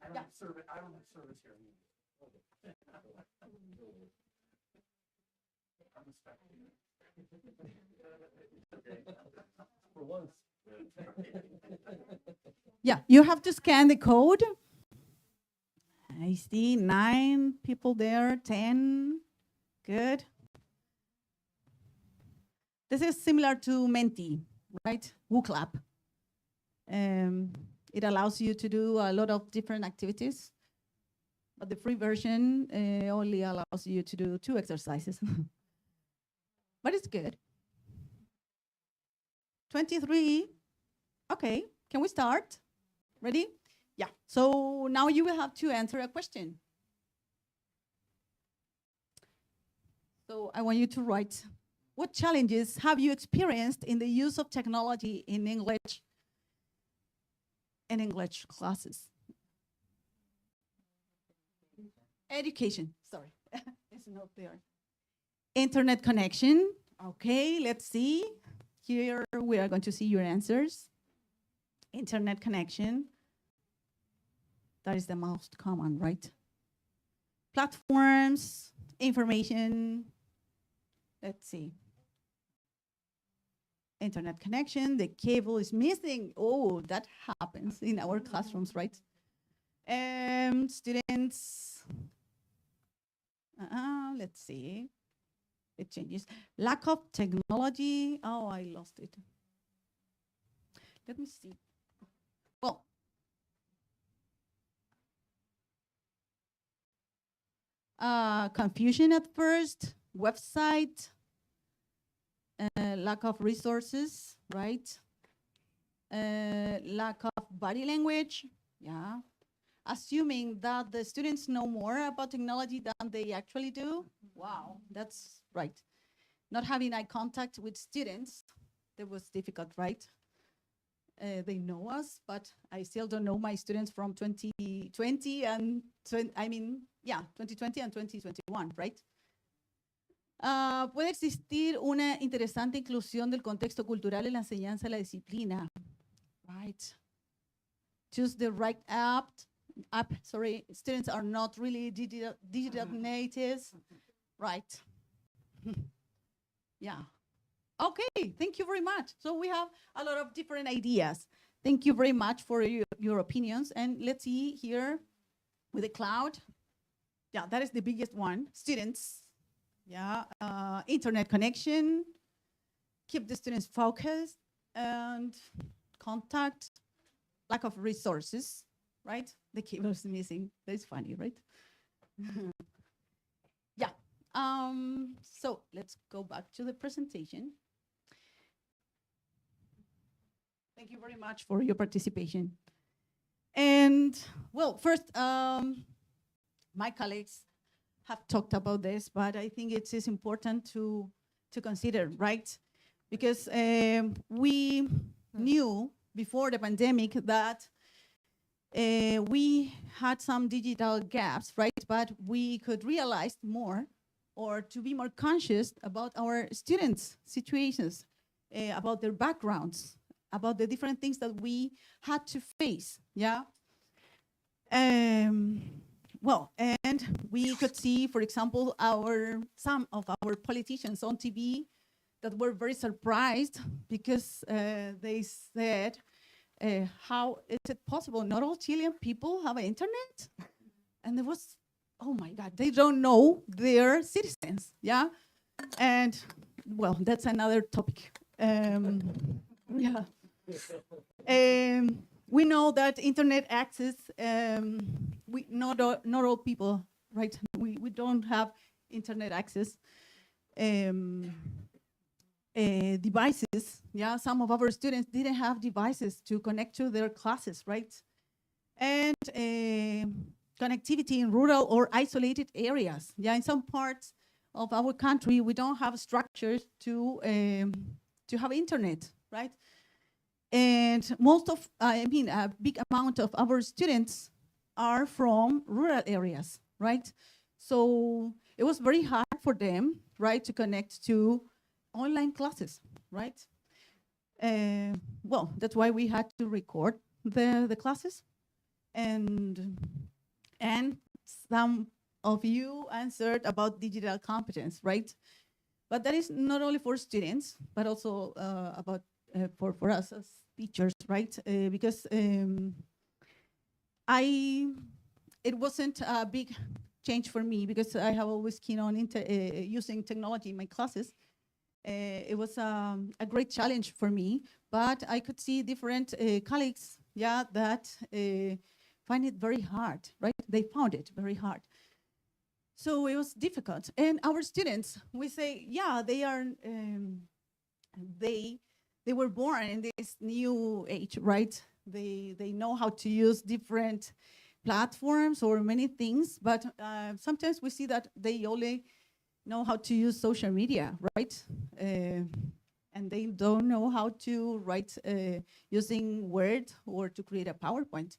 I don't have service here. I'm a spectator. For once. Yeah, you have to scan the code. I see 9 people there, 10. Good. This is similar to Menti, right? WooClap. It allows you to do a lot of different activities, but the free version only allows you to do 2 exercises. But it's good. 23, okay, Can we start? Ready? Yeah. So now you will have to answer a question. So I want you to write, what challenges have you experienced in the use of technology in English and English classes? Education, sorry, it's not there. Internet connection, okay, let's see. Here we are going to see your answers. Internet connection, that is the most common, right? Platforms, information, let's see. Internet connection, the cable is missing. Oh, that happens in our classrooms, right? Students, let's see. It changes. Lack of technology. Oh, I lost it. Let me see. Well, confusion at first, website, lack of resources, right? Lack of body language, yeah. Assuming that the students know more about technology than they actually do. Wow, that's right. Not having eye contact with students, that was difficult, right? They know us, but I still don't know my students from 2020 and 2020 and 2021, right? Puede existir una interesante inclusión del contexto cultural en la enseñanza de la disciplina, right? Choose the right app. Students are not really digital natives, right? Yeah. Okay, thank you very much. So we have a lot of different ideas. Thank you very much for your opinions. And let's see here with the cloud. Yeah, that is the biggest one. Students, yeah, internet connection, keep the students focused, and contact, lack of resources, right? The cable is missing. That's funny, right? Yeah. So let's go back to the presentation. Thank you very much for your participation. And well, first, my colleagues have talked about this, but I think it is important to consider, right? Because we knew before the pandemic that we had some digital gaps, right? But we could realize more or to be more conscious about our students' situations, about their backgrounds, about the different things that we had to face, yeah? Well, and we could see, for example, some of our politicians on TV that were very surprised because they said, how is it possible? Not all Chilean people have an internet? And there was, oh my God, they don't know their citizens, yeah? And well, that's another topic. Yeah. We know that internet access, not all people, right? We don't have internet access. Devices, yeah, some of our students didn't have devices to connect to their classes, right? And connectivity in rural or isolated areas. Yeah, in some parts of our country, we don't have structures to have internet, right? And a big amount of our students are from rural areas, right? So it was very hard for them, right, to connect to online classes, right? Well, that's why we had to record the classes. And some of you answered about digital competence, right? But that is not only for students, but also about for us as teachers, right? Because it wasn't a big change for me because I have always keen on using technology in my classes. It was a great challenge for me, but I could see different colleagues, yeah, that find it very hard, right? They found it very hard. So it was difficult. And our students, we say, yeah, they are, they were born in this new age, right? They know how to use different platforms or many things, but sometimes we see that they only know how to use social media, right? And they don't know how to write using Word or to create a PowerPoint.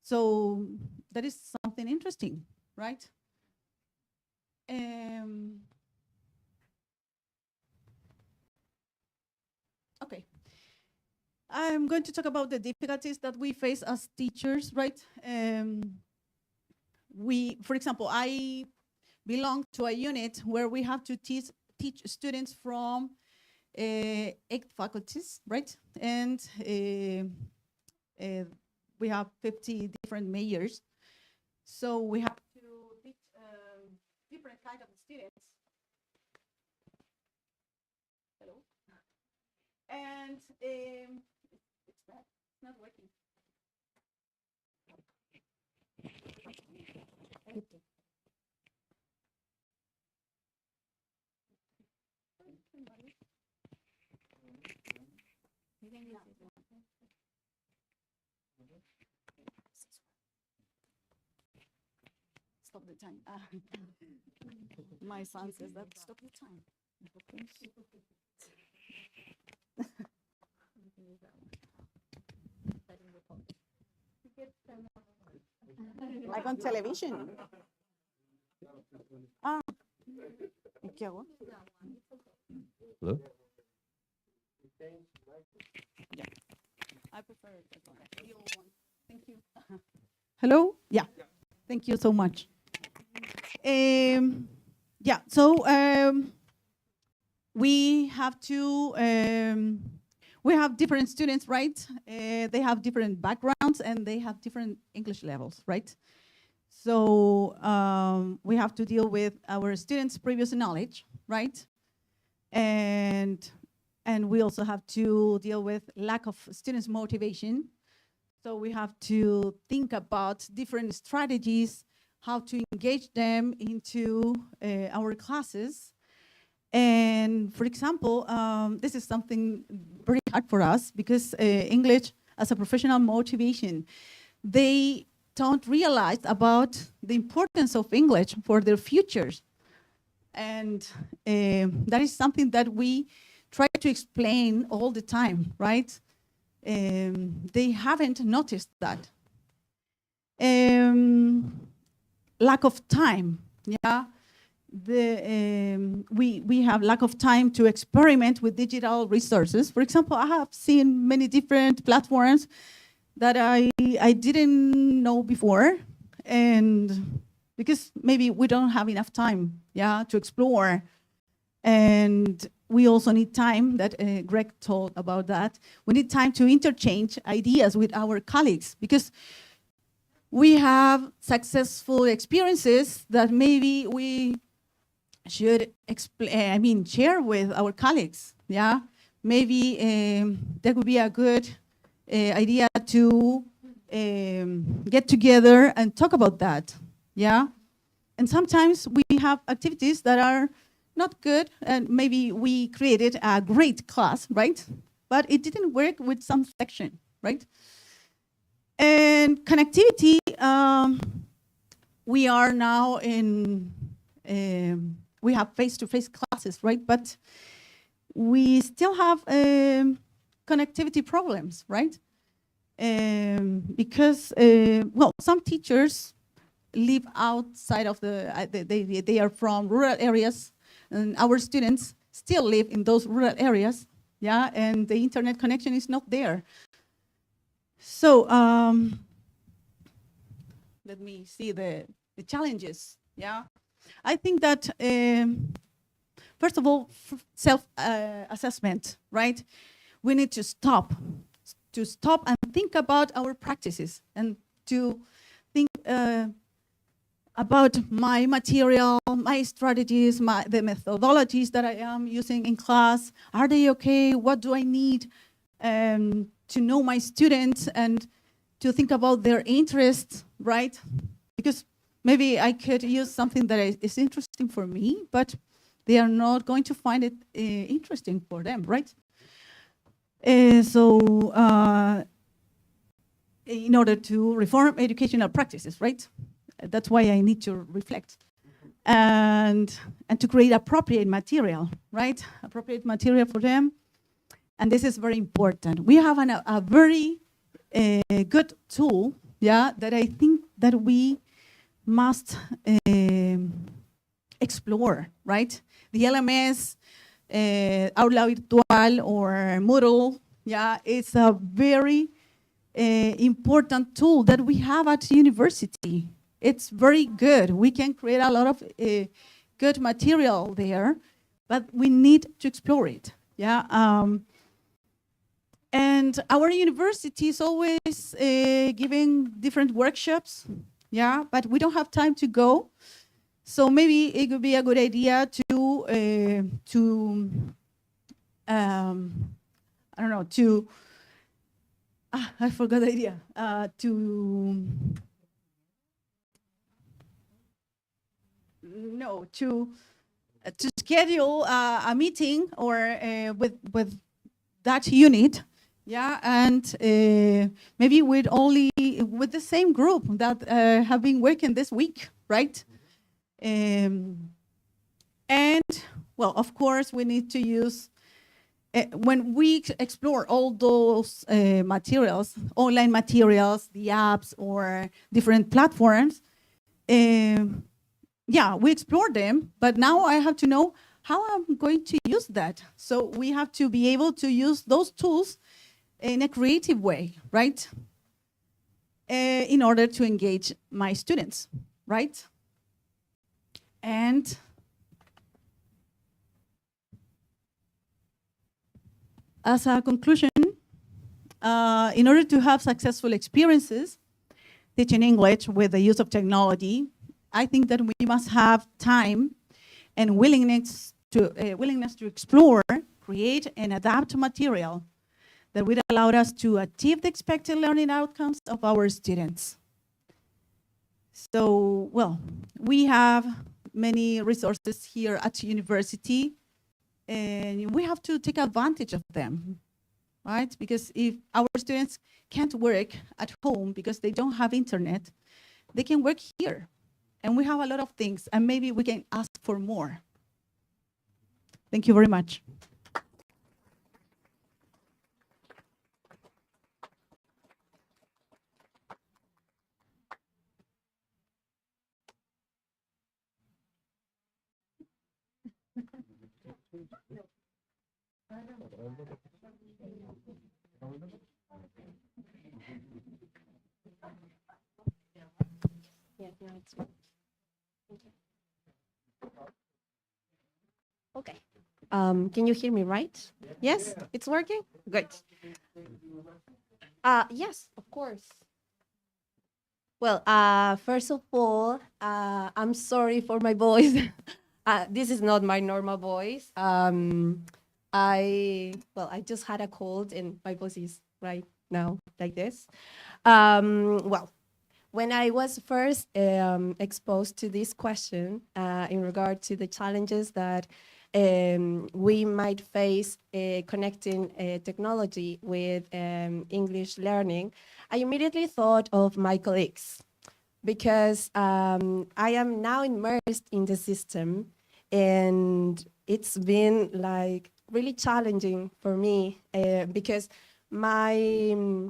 So that is something interesting, right? Okay. I'm going to talk about the difficulties that we face as teachers, right? For example, I belong to a unit where we have to teach students from 8 faculties, right? And we have 50 different majors. So we have to teach different kind of students. Hello? And it's bad. It's not working. Stop the time. My son says that stop the time. Like on television. ¿Qué hago? Hello? Yeah. I prefer the old one. Thank you. Hello? Yeah. Thank you so much. Yeah, so we have different students, right? They have different backgrounds and they have different English levels, right? So we have to deal with our students' previous knowledge, right? And we also have to deal with lack of students' motivation. So we have to think about different strategies, how to engage them into our classes. And for example, this is something very hard for us because English as a professional motivation, they don't realize about the importance of English for their futures. And that is something that we try to explain all the time, right? They haven't noticed that. Lack of time, yeah. We have lack of time to experiment with digital resources. For example, I have seen many different platforms that I didn't know before, and because maybe we don't have enough time, yeah, to explore. And we also need time, that Greg told about that. We need time to interchange ideas with our colleagues because we have successful experiences that maybe we should share with our colleagues, yeah? Maybe that would be a good idea to get together and talk about that, yeah? And sometimes we have activities that are not good, and maybe we created a great class, right? But it didn't work with some section, right? And connectivity, we are now in, we have face-to-face classes, right? But we still have connectivity problems, right? Because, well, some teachers live outside of they are from rural areas, and our students still live in those rural areas, yeah, and the internet connection is not there. So let me see the challenges, yeah. I think that, first of all, self-assessment, right? We need to stop and think about our practices and to think about my material, my strategies, the methodologies that I am using in class. Are they okay? What do I need to know my students and to think about their interests, right? Because maybe I could use something that is interesting for me, but they are not going to find it interesting for them, right? So in order to reform educational practices, right? That's why I need to reflect. And to create appropriate material, right? Appropriate material for them. And this is very important. We have a very good tool, yeah, that I think that we must explore, right? The LMS, Aula Virtual or Moodle, yeah, it's a very important tool that we have at the university. It's very good. We can create a lot of good material there, but we need to explore it, yeah? And our university is always giving different workshops, yeah, but we don't have time to go. So maybe it would be a good idea to I don't know, to, I forgot the idea, to schedule a meeting or with that unit, yeah, and maybe with the same group that have been working this week, right? And well, of course, we need to use, when we explore all those materials, online materials, the apps or different platforms, yeah, we explore them, but now I have to know how I'm going to use that. So we have to be able to use those tools in a creative way, right? In order to engage my students, right? And as a conclusion, in order to have successful experiences teaching English with the use of technology, I think that we must have time and willingness to explore, create, and adapt material that would allow us to achieve the expected learning outcomes of our students. So, well, we have many resources here at the university, and we have to take advantage of them, right? Because if our students can't work at home because they don't have internet, they can work here. And we have a lot of things, and maybe we can ask for more. Thank you very much. Okay. Can you hear me right? Yes, it's working? Good. Yes, of course. Well, first of all, I'm sorry for my voice. This is not my normal voice. I just had a cold and my voice is right now like this. Well, when I was first exposed to this question in regard to the challenges that we might face connecting technology with English learning, I immediately thought of my colleagues because I am now immersed in the system, and it's been like really challenging for me because I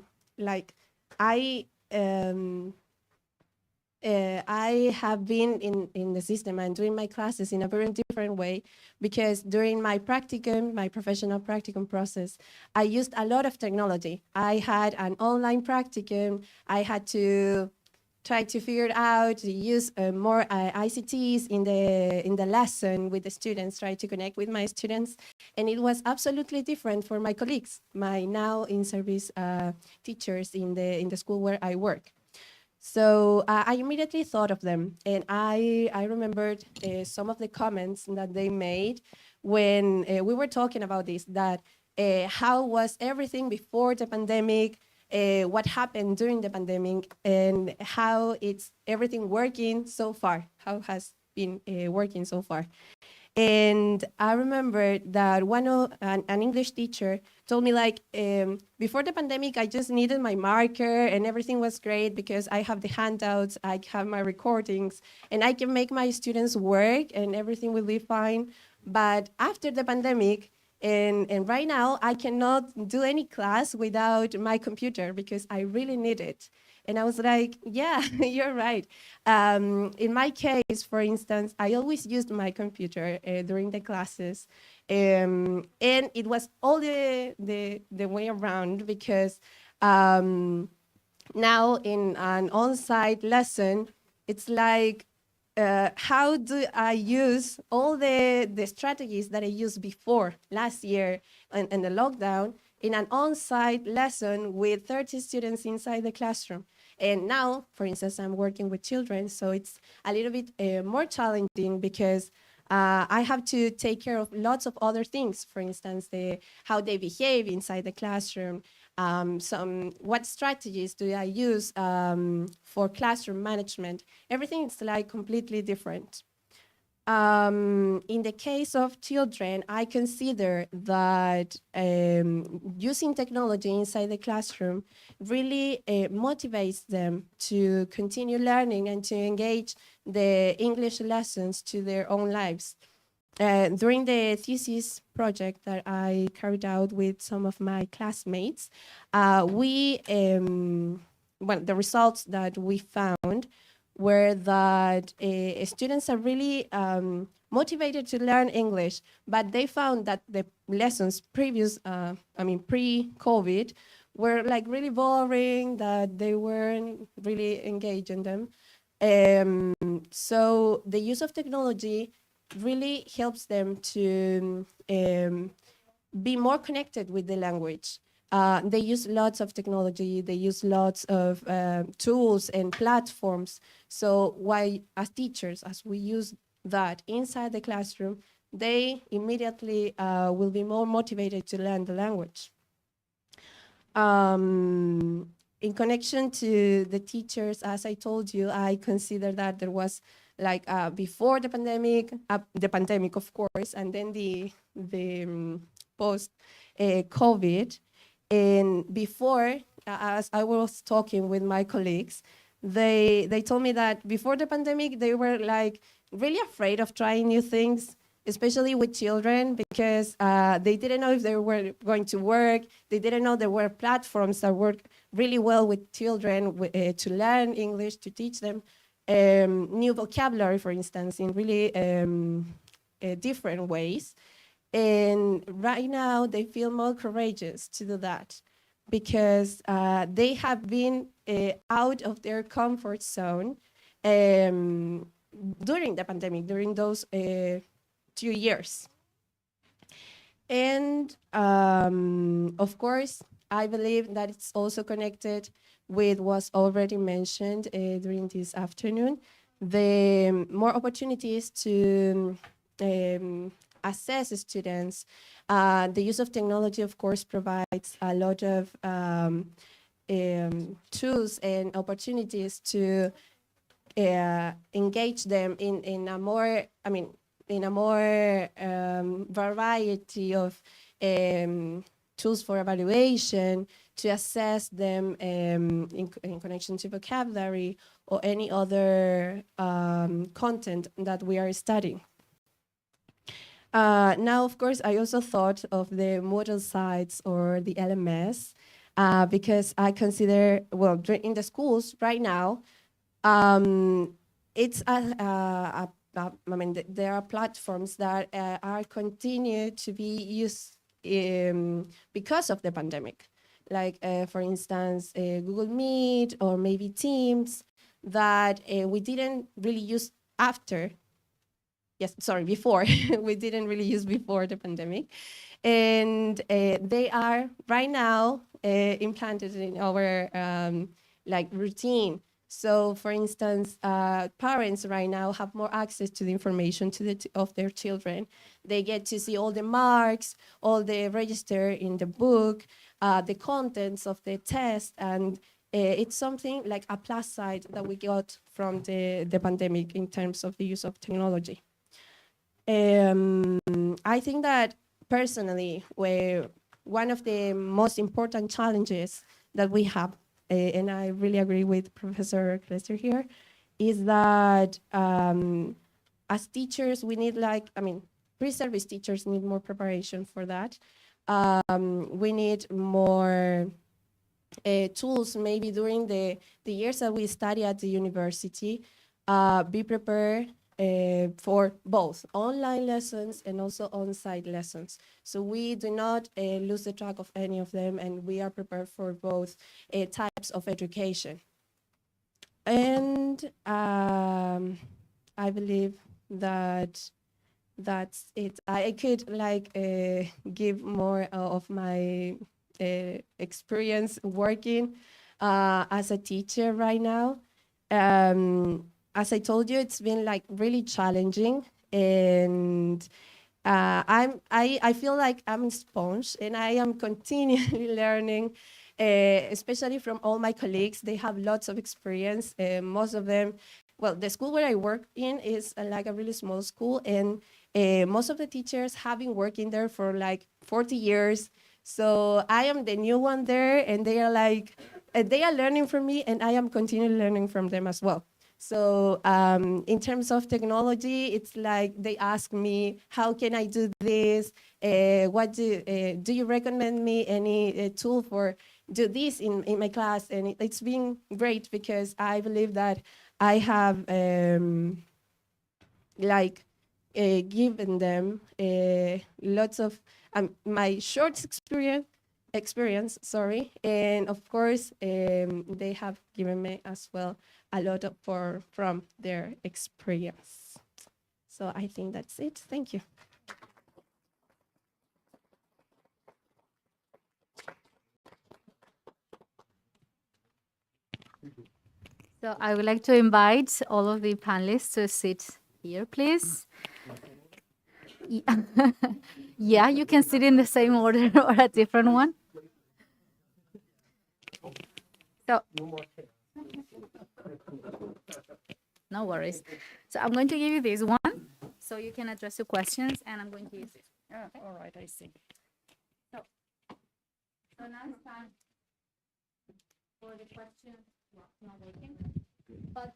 have been in the system and doing my classes in a very different way because during my practicum, my professional practicum process, I used a lot of technology. I had an online practicum. I had to try to figure out to use more ICTs in the lesson with the students, try to connect with my students. And it was absolutely different for my colleagues, my now in-service teachers in the school where I work. So I immediately thought of them, and I remembered some of the comments that they made when we were talking about this, that how was everything before the pandemic, what happened during the pandemic, and how it's everything working so far, how has been working so far. And I remember that an English teacher told me like, before the pandemic, I just needed my marker and everything was great because I have the handouts, I have my recordings, and I can make my students work and everything will be fine. But after the pandemic, and right now, I cannot do any class without my computer because I really need it. And I was like, yeah, you're right. In my case, for instance, I always used my computer during the classes. And it was all the way around because now in an on-site lesson, it's like, how do I use all the strategies that I used before last year in the lockdown in an on-site lesson with 30 students inside the classroom? And now, for instance, I'm working with children, so it's a little bit more challenging because I have to take care of lots of other things. For instance, how they behave inside the classroom, what strategies do I use for classroom management. Everything is like completely different. In the case of children, I consider that using technology inside the classroom really motivates them to continue learning and to engage the English lessons to their own lives. During the thesis project that I carried out with some of my classmates, the results that we found were that students are really motivated to learn English, but they found that the lessons pre-COVID were like really boring, that they weren't really engaged in them. So the use of technology really helps them to be more connected with the language. They use lots of technology, they use lots of tools and platforms. So why, as teachers, as we use that inside the classroom, they immediately will be more motivated to learn the language. In connection to the teachers, as I told you, I consider that there was like before the pandemic, of course, and then the post-COVID. And before, as I was talking with my colleagues, they told me that before the pandemic, they were like really afraid of trying new things, especially with children, because they didn't know if they were going to work. They didn't know there were platforms that work really well with children to learn English, to teach them new vocabulary, for instance, in really different ways. And right now, they feel more courageous to do that because they have been out of their comfort zone during the pandemic, during those 2 years. And of course, I believe that it's also connected with what's already mentioned during this afternoon, the more opportunities to assess students. The use of technology, of course, provides a lot of tools and opportunities to engage them in a more, variety of tools for evaluation, to assess them in connection to vocabulary or any other content that we are studying. Now, of course, I also thought of the model sites or the LMS because I consider, well, in the schools right now, it's there are platforms that are continue to be used because of the pandemic. Like, for instance, Google Meet or maybe Teams that we didn't really use before. We didn't really use before the pandemic. And they are right now implanted in our routine. So, for instance, parents right now have more access to the information of their children. They get to see all the marks, all the register in the book, the contents of the test, and it's something like a plus side that we got from the pandemic in terms of the use of technology. I think that personally, one of the most important challenges that we have, and I really agree with Professor Klester here, is that as teachers, we need pre-service teachers need more preparation for that. We need more tools maybe during the years that we study at the university, be prepared for both online lessons and also on-site lessons. So we do not lose the track of any of them, and we are prepared for both types of education. And I believe that's it. I could give more of my experience working as a teacher right now. As I told you, it's been really challenging, and I feel like I'm a sponge, and I am continually learning, especially from all my colleagues. They have lots of experience. Most of them, well, the school where I work in is a really small school, and most of the teachers have been working there for 40 years. So I am the new one there, and they are they are learning from me, and I am continually learning from them as well. So in terms of technology, it's they ask me, how can I do this? What do you recommend me any tool for do this in my class? And it's been great because I believe that I have given them lots of my short experience, and of course they have given me as well a lot from their experience. So I think that's it. Thank you. So I would like to invite all of the panelists to sit here, please. Yeah, you can sit in the same order or a different one. So, no worries. So I'm going to give you this one so you can address your questions, and I'm going to use it. Oh, all right, I see. So now it's time for the questions. Not working, but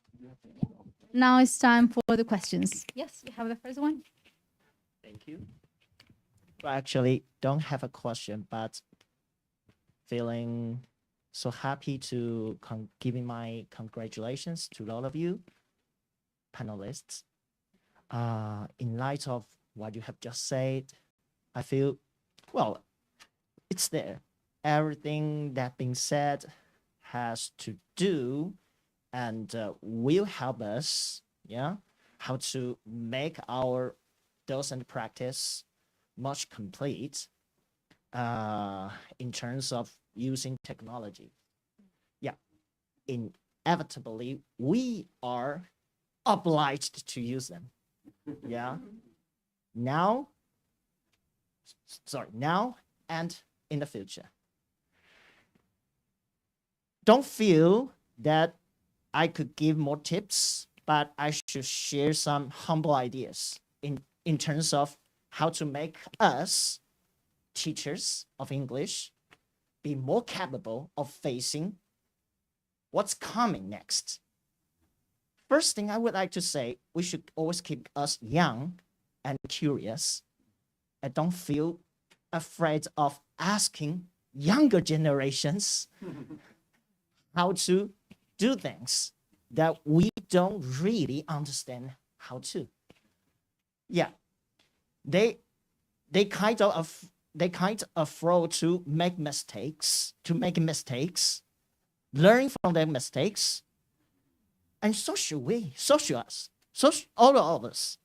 now it's time for the questions. Yes, you have the first one. Thank you. Well, actually, don't have a question, but feeling so happy to giving my congratulations to all of you panelists. In light of what you have just said, I feel, well, it's there. Everything that being said has to do and will help us, how to make our docent practice much complete in terms of using technology. Yeah, inevitably, we are obliged to use them. Yeah, now and in the future. Don't feel that I could give more tips, but I should share some humble ideas in terms of how to make us, teachers of English, be more capable of facing what's coming next. First thing I would like to say, we should always keep us young and curious, and don't feel afraid of asking younger generations how to do things that we don't really understand how to. Yeah, they kind of afraid to make mistakes, learning from their mistakes, and so should we. So should us. So all of us.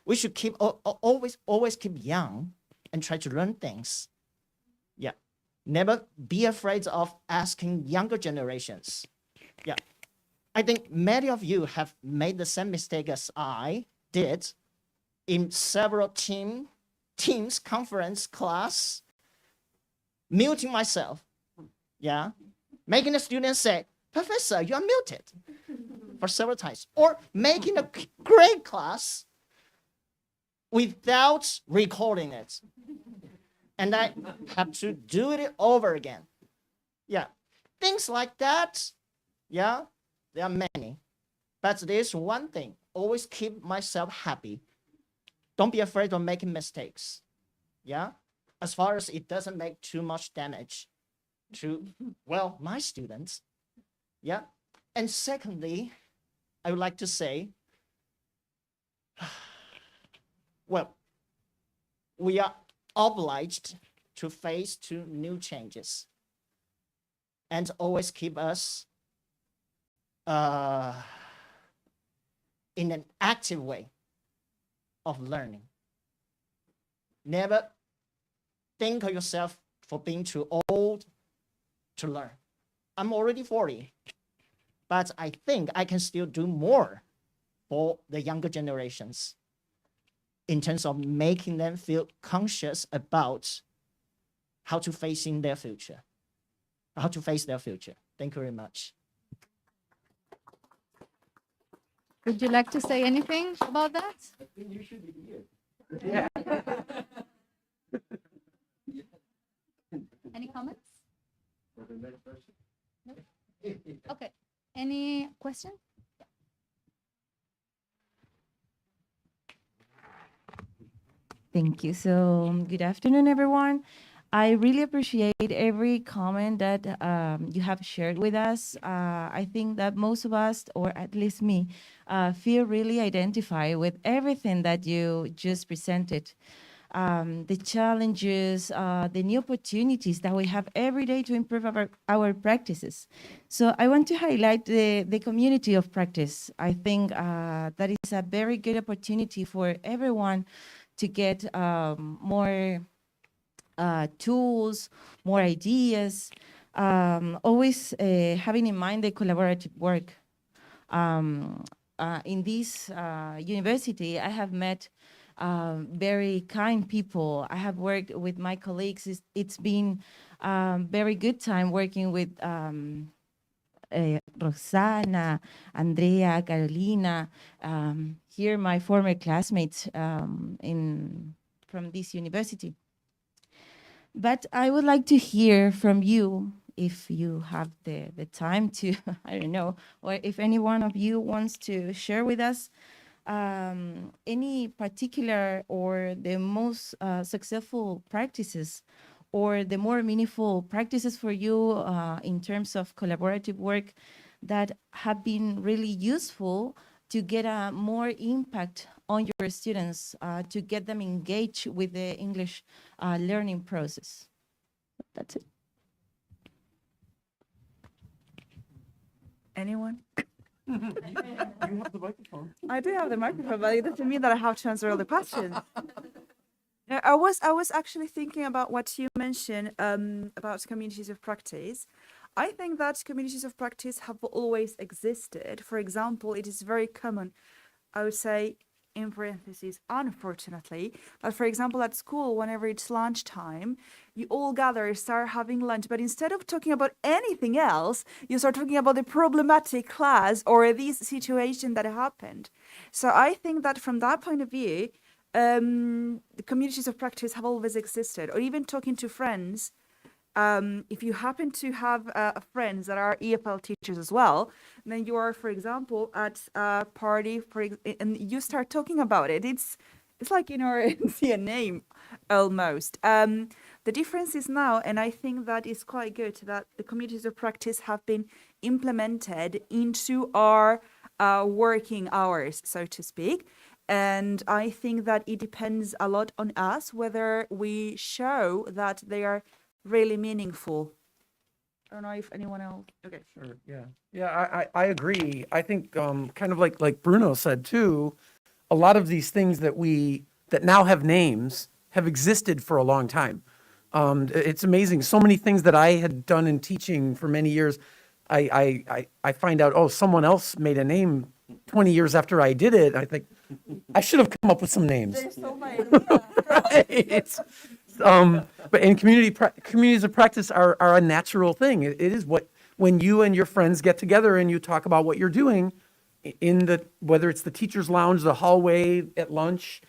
We should keep always keep young and try to learn things. Yeah, never be afraid of asking younger generations. Yeah, I think many of you have made the same mistake as I did in several teams conference class, muting myself. Yeah, making the students say, "Professor, you are muted," for several times, or making a great class without recording it. and I have to do it over again. Yeah, things like that. Yeah, there are many, but there's one thing: always keep myself happy. Don't be afraid of making mistakes. Yeah, as far as it doesn't make too much damage to, well, my students. Yeah, and secondly, I would like to say, well, we are obliged to face two new changes and always keep us in an active way of learning. Never think of yourself for being too old to learn. I'm already 40, but I think I can still do more for the younger generations in terms of making them feel conscious about how to face their future. Thank you very much. Would you like to say anything about that? I think you should be here. Yeah. Any comments? For the next person. No? Okay. Any question? Thank you. So, good afternoon, everyone. I really appreciate every comment that you have shared with us. I think that most of us, or at least me, feel really identified with everything that you just presented. The challenges, the new opportunities that we have every day to improve our practices. So I want to highlight the community of practice. I think that is a very good opportunity for everyone to get more tools, more ideas, always having in mind the collaborative work. In this university, I have met very kind people. I have worked with my colleagues. It's been very good time working with Roxana, Andrea, Carolina, here my former classmates from this university. But I would like to hear from you, if you have the time to, I don't know, or if any one of you wants to share with us any particular or the most successful practices or the more meaningful practices for you in terms of collaborative work that have been really useful to get a more impact on your students, to get them engaged with the English learning process. That's it. Anyone? You have the microphone. I do have the microphone, but it doesn't mean that I have to answer all the questions. Yeah, I was actually thinking about what you mentioned about communities of practice. I think that communities of practice have always existed. For example, it is very common, I would say, in parentheses, unfortunately, but for example, at school, whenever it's lunchtime, you all gather, start having lunch, but instead of talking about anything else, you start talking about the problematic class or this situation that happened. So I think that from that point of view, the communities of practice have always existed, or even talking to friends. If you happen to have friends that are EFL teachers as well, then you are, for example, at a party and you start talking about it. It's like in our DNA almost. The difference is now, and I think that is quite good, that the communities of practice have been implemented into our working hours, so to speak. And I think that it depends a lot on us whether we show that they are really meaningful. I don't know if anyone else. Okay. Sure. Yeah. Yeah. I agree. I think kind of like Bruno said too, a lot of these things that now have names have existed for a long time. It's amazing. So many things that I had done in teaching for many years, I find out, oh, someone else made a name 20 years after I did it. I think I should have come up with some names. There's so many. Right. But in communities of practice are a natural thing. It is when you and your friends get together and you talk about what you're doing in whether it's the teacher's lounge, the hallway, at lunch.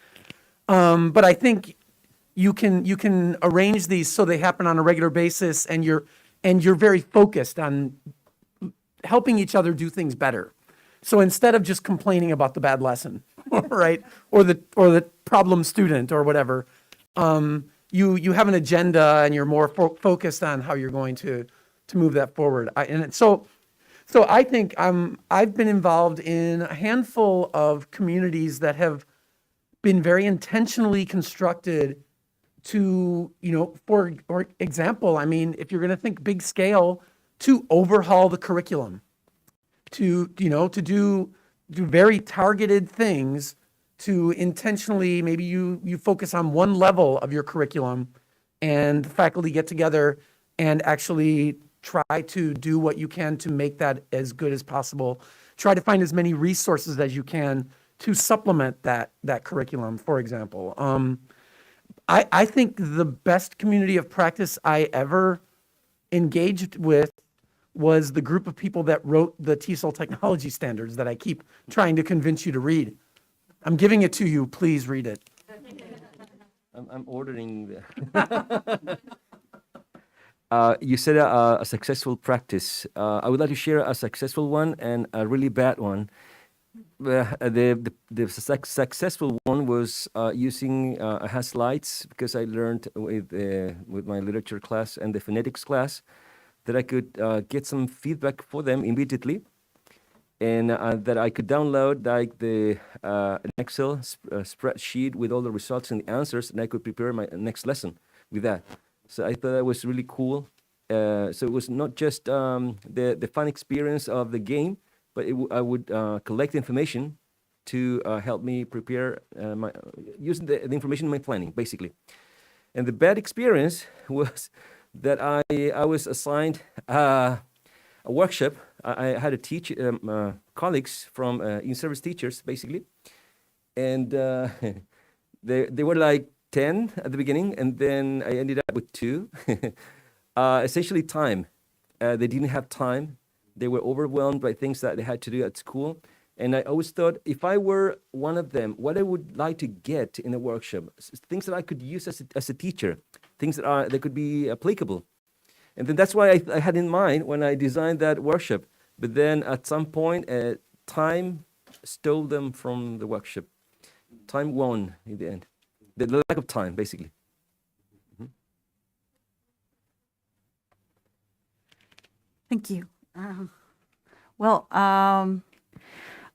But I think you can arrange these so they happen on a regular basis, and you're very focused on helping each other do things better. So instead of just complaining about the bad lesson, right, or the problem student or whatever, you have an agenda and you're more focused on how you're going to move that forward. So I think I've been involved in a handful of communities that have been very intentionally constructed to, for example, I mean, if you're going to think big scale, to overhaul the curriculum, to do very targeted things, to intentionally, maybe you focus on one level of your curriculum, and the faculty get together and actually try to do what you can to make that as good as possible. Try to find as many resources as you can to supplement that curriculum, for example. I think the best community of practice I ever engaged with was the group of people that wrote the TESOL technology standards that I keep trying to convince you to read. I'm giving it to you. Please read it. I'm ordering the you said a successful practice. I would like to share a successful one and a really bad one. The successful one was using I had slides, because I learned with my literature class and the phonetics class that I could get some feedback for them immediately, and that I could download like an Excel spreadsheet with all the results and the answers, and I could prepare my next lesson with that. So I thought that was really cool. So it was not just the fun experience of the game, but I would collect information to help me prepare using the information in my planning, basically. And the bad experience was that I was assigned a workshop. I had to teach colleagues from in-service teachers, basically. And they were like 10 at the beginning, and then I ended up with 2. Essentially time. They didn't have time. They were overwhelmed by things that they had to do at school. And I always thought, if I were one of them, what I would like to get in a workshop, things that I could use as a teacher, things that could be applicable. And then that's why I had in mind when I designed that workshop. But then at some point, time stole them from the workshop. Time won in the end. The lack of time, basically. Thank you.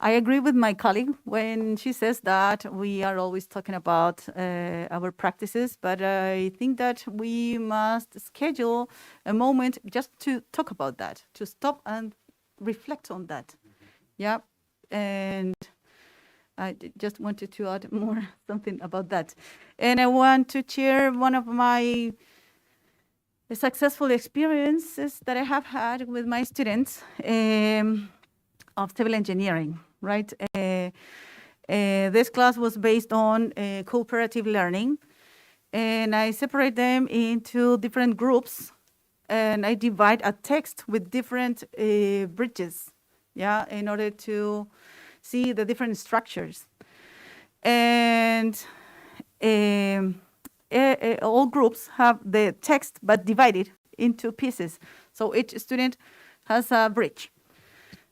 I agree with my colleague when she says that we are always talking about our practices, but I think that we must schedule a moment just to talk about that, to stop and reflect on that. Yeah, and I just wanted to add more something about that. And I want to share one of my successful experiences that I have had with my students of civil engineering, right? This class was based on cooperative learning, and I separate them into different groups, and I divide a text with different bridges, yeah, in order to see the different structures. And all groups have the text, but divided into pieces. So each student has a bridge.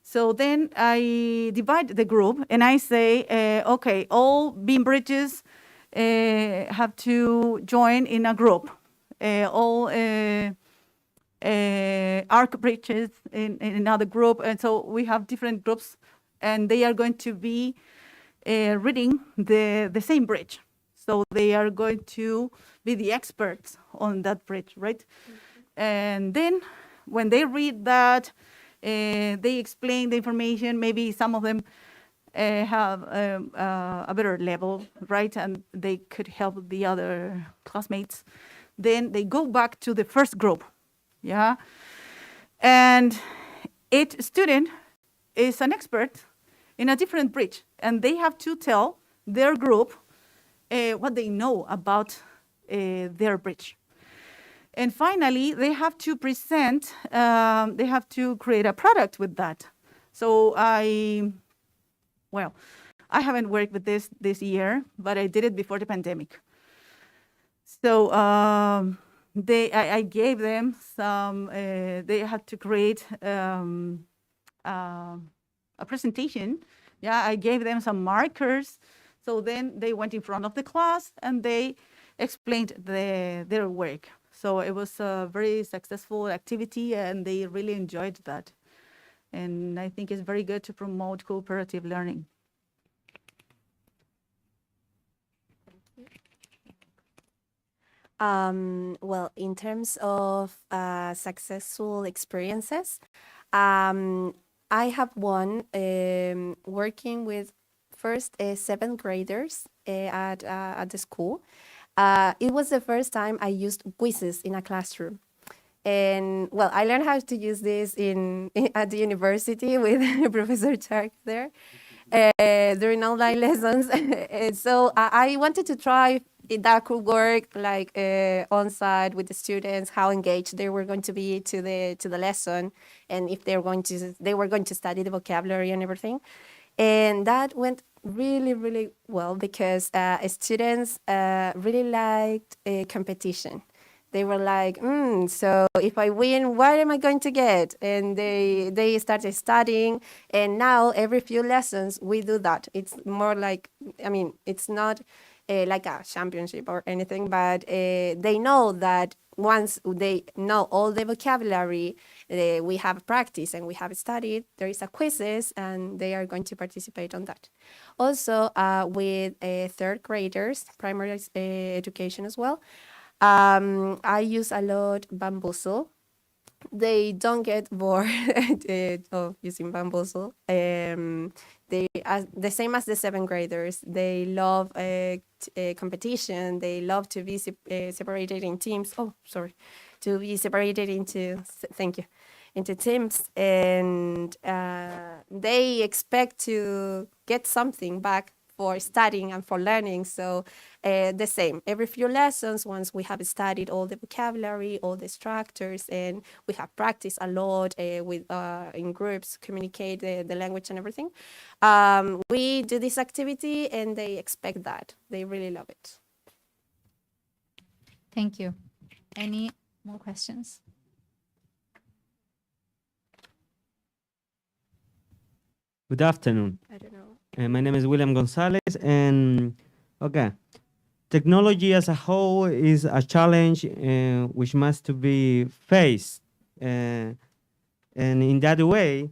So then I divide the group and I say, okay, all beam bridges have to join in a group. All arc bridges in another group. And so we have different groups, and they are going to be reading the same bridge. So they are going to be the experts on that bridge, right? Mm-hmm. And then when they read that, they explain the information. Maybe some of them have a better level, right? And they could help the other classmates. Then they go back to the first group, yeah? And each student is an expert in a different bridge, and they have to tell their group what they know about their bridge. And finally, they have to present, they have to create a product with that. So I haven't worked with this year, but I did it before the pandemic. So I gave them some, they had to create a presentation. Yeah, I gave them some markers. So then they went in front of the class and they explained their work. So it was a very successful activity and they really enjoyed that. And I think it's very good to promote cooperative learning. Well, in terms of successful experiences, I have one working with first seventh graders at the school. It was the first time I used quizzes in a classroom. And well, I learned how to use this at the university with Professor Chark there during online lessons. And so I wanted to try if that could work like on site with the students, how engaged they were going to be to the lesson, and if they were going to study the vocabulary and everything. And that went really, really well because students really liked competition. They were like, so if I win, what am I going to get? And they started studying. And now every few lessons, we do that. It's more like, I mean, it's not like a championship or anything, but they know that once they know all the vocabulary, we have practice and we have studied, there is a quizzes and they are going to participate on that. Also with third graders, primary education as well, I use a lot Bamboozle. They don't get bored of using Bamboozle. They the same as the seventh graders. They love competition. They love to be separated in teams. Oh, sorry, to be separated into. Thank you, into teams, and they expect to get something back for studying and for learning. So the same, every few lessons, once we have studied all the vocabulary, all the structures, and we have practiced a lot with in groups, communicate the language and everything, we do this activity and they expect that. They really love it. Thank you. Any more questions? Good afternoon. I don't know. My name is William Gonzalez, and okay, technology as a whole is a challenge which must be faced, and in that way,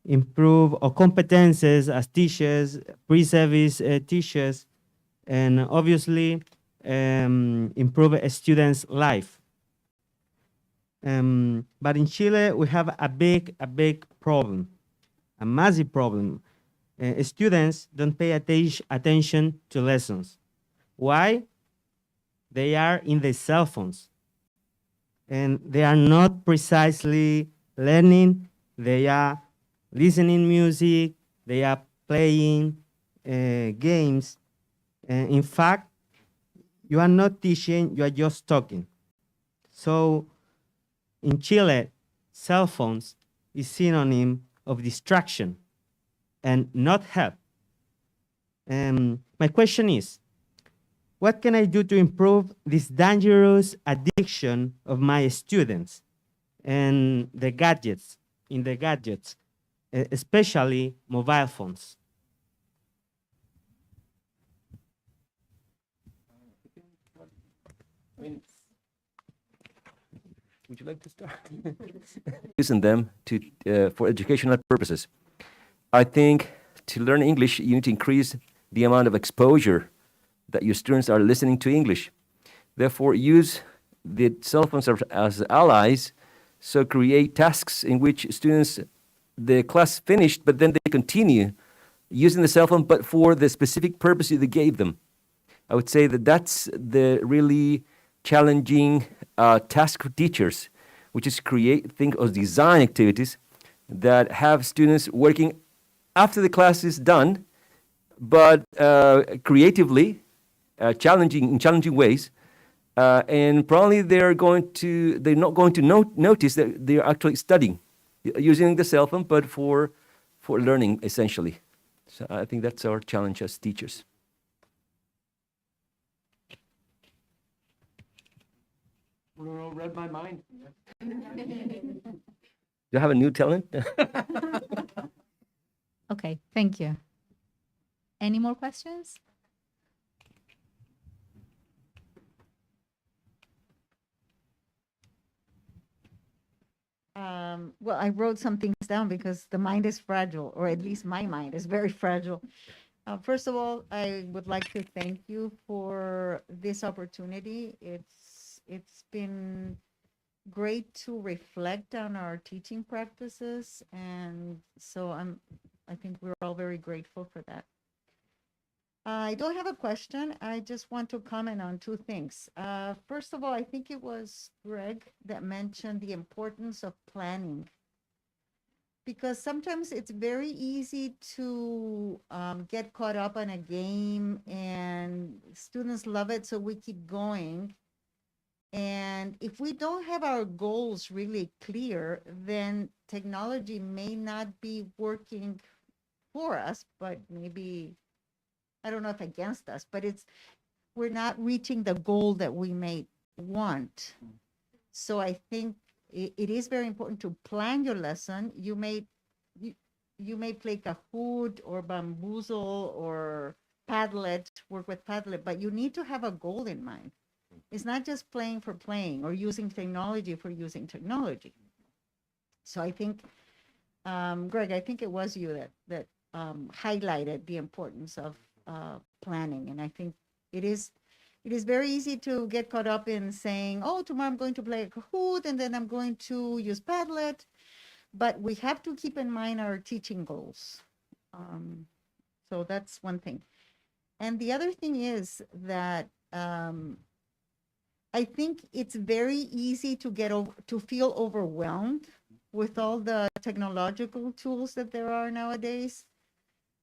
improve our competences as teachers, pre-service teachers, and obviously improve a student's life. But in Chile, we have a big problem, a massive problem. Students don't pay attention to lessons. Why? They are in their cell phones. And they are not precisely learning. They are listening music. They are playing games. In fact, you are not teaching, you are just talking. So in Chile, cell phones is synonym of distraction and not help. My question is, what can I do to improve this dangerous addiction of my students and the gadgets, especially mobile phones? Would you like to start? Using them for educational purposes. I think to learn English, you need to increase the amount of exposure that your students are listening to English. Therefore, use the cell phones as allies. So create tasks in which students, the class finished, but then they continue using the cell phone, but for the specific purpose they gave them. I would say that that's the really challenging task for teachers, which is think of design activities that have students working after the class is done, but creatively, in challenging ways, and probably they're not going to notice that they're actually studying, using the cell phone, but for learning essentially. So I think that's our challenge as teachers. Bruno read my mind. Do you have a new talent? Okay, thank you. Any more questions? Well, I wrote some things down because the mind is fragile, or at least my mind is very fragile. First of all, I would like to thank you for this opportunity. It's been great to reflect on our teaching practices, and so I think we're all very grateful for that. I don't have a question. I just want to comment on two things. First of all, I think it was Greg that mentioned the importance of planning, because sometimes it's very easy to get caught up on a game, and students love it, so we keep going. And if we don't have our goals really clear, then technology may not be working for us, but maybe, I don't know if against us, but we're not reaching the goal that we may want. So I think it is very important to plan your lesson. You may play Kahoot or Bamboozle or Padlet, work with Padlet, but you need to have a goal in mind. It's not just playing for playing or using technology for using technology. So I think, Greg, I think it was you that highlighted the importance of planning. And I think it is very easy to get caught up in saying, oh, tomorrow I'm going to play a Kahoot and then I'm going to use Padlet. But we have to keep in mind our teaching goals. So that's one thing. And the other thing is that I think it's very easy to feel overwhelmed with all the technological tools that there are nowadays.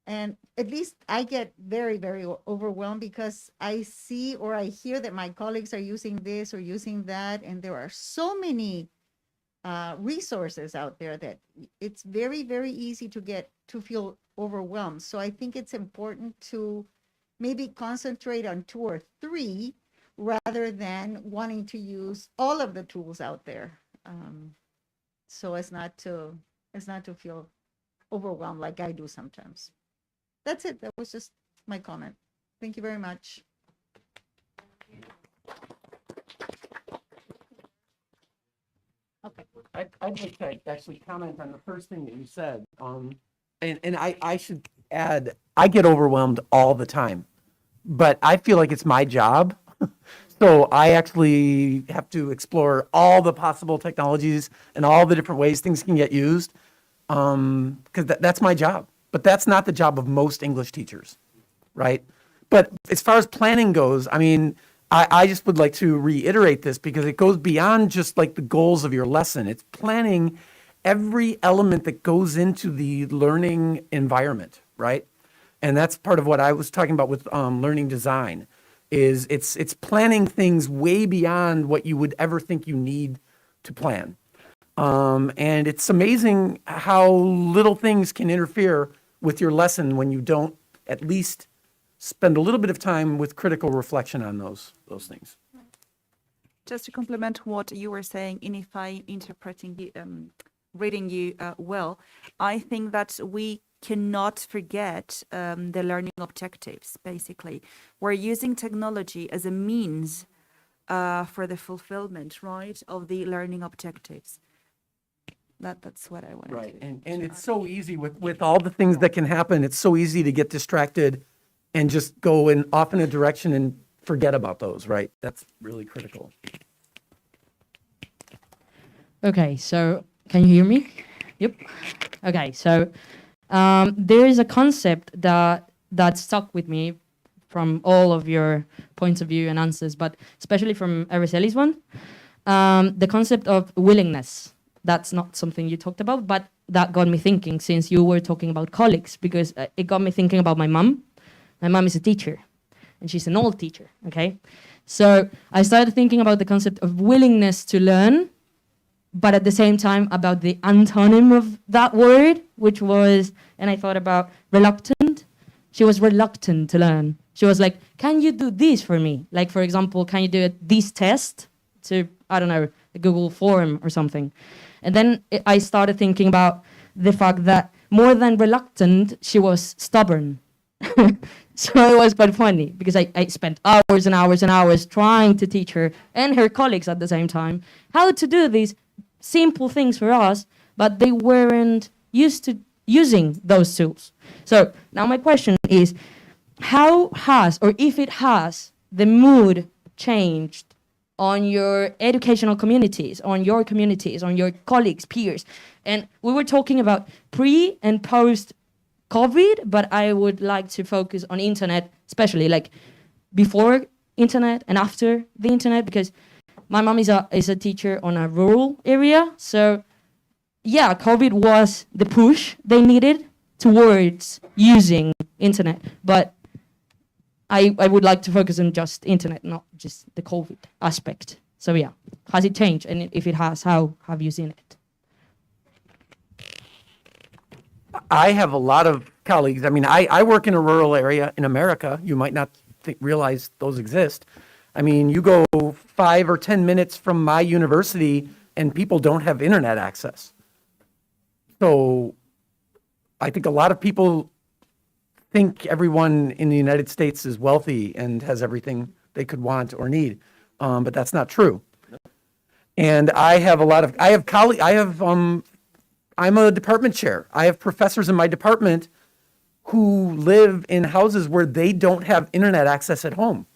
And at least I get very, very overwhelmed because I see or I hear that my colleagues are using this or using that. And there are so many resources out there that it's very, very easy to feel overwhelmed. So I think it's important to maybe concentrate on 2 or 3 rather than wanting to use all of the tools out there, so as not to feel overwhelmed like I do sometimes. That's it. That was just my comment. Thank you very much. Okay. I'd like to actually comment on the first thing that you said. And I should add, I get overwhelmed all the time, but I feel like it's my job. So I actually have to explore all the possible technologies and all the different ways things can get used, because that's my job. But that's not the job of most English teachers, right? But as far as planning goes, I mean, I just would like to reiterate this because it goes beyond just like the goals of your lesson. It's planning every element that goes into the learning environment, right? And that's part of what I was talking about with learning design. Is it's planning things way beyond what you would ever think you need to plan. And it's amazing how little things can interfere with your lesson when you don't at least spend a little bit of time with critical reflection on those things. Just to complement what you were saying, and if I'm interpreting you, reading you well, I think that we cannot forget the learning objectives, basically. We're using technology as a means for the fulfillment, right, of the learning objectives. That's what I wanted Right, to and it's so easy with all the things that can happen, it's so easy to get distracted and just go off in a direction and forget about those, right? That's really critical. Okay, so can you hear me? Yep. Okay, so there is a concept that stuck with me from all of your points of view and answers, but especially from Araceli's one, the concept of willingness. That's not something you talked about, but that got me thinking since you were talking about colleagues, because it got me thinking about my mom. My mom is a teacher, and she's an old teacher, okay? So I started thinking about the concept of willingness to learn, but at the same time about the antonym of that word, which was, and I thought about reluctant. She was reluctant to learn. She was like, can you do this for me? Like, for example, can you do this test to I don't know, a Google form or something. And then I started thinking about the fact that more than reluctant, she was stubborn. So it was quite funny because I spent hours and hours and hours trying to teach her and her colleagues at the same time how to do these simple things for us, but they weren't used to using those tools. So now my question is, how has, or if it has, the mood changed on your educational communities, on your communities, on your colleagues, peers? And we were talking about pre and post COVID, but I would like to focus on internet, especially like before internet and after the internet, because my mom is a teacher on a rural area. So yeah, COVID was the push they needed towards using internet, but I would like to focus on just internet, not just the COVID aspect. So yeah, has it changed? And if it has, how have you seen it? I have a lot of colleagues. I mean, I work in a rural area in America. You might not realize those exist. I mean, you go 5 or 10 minutes from my university and people don't have internet access. So I think a lot of people think everyone in the United States is wealthy and has everything they could want or need, but that's not true. And I'm a department chair. I have professors in my department who live in houses where they don't have internet access at home.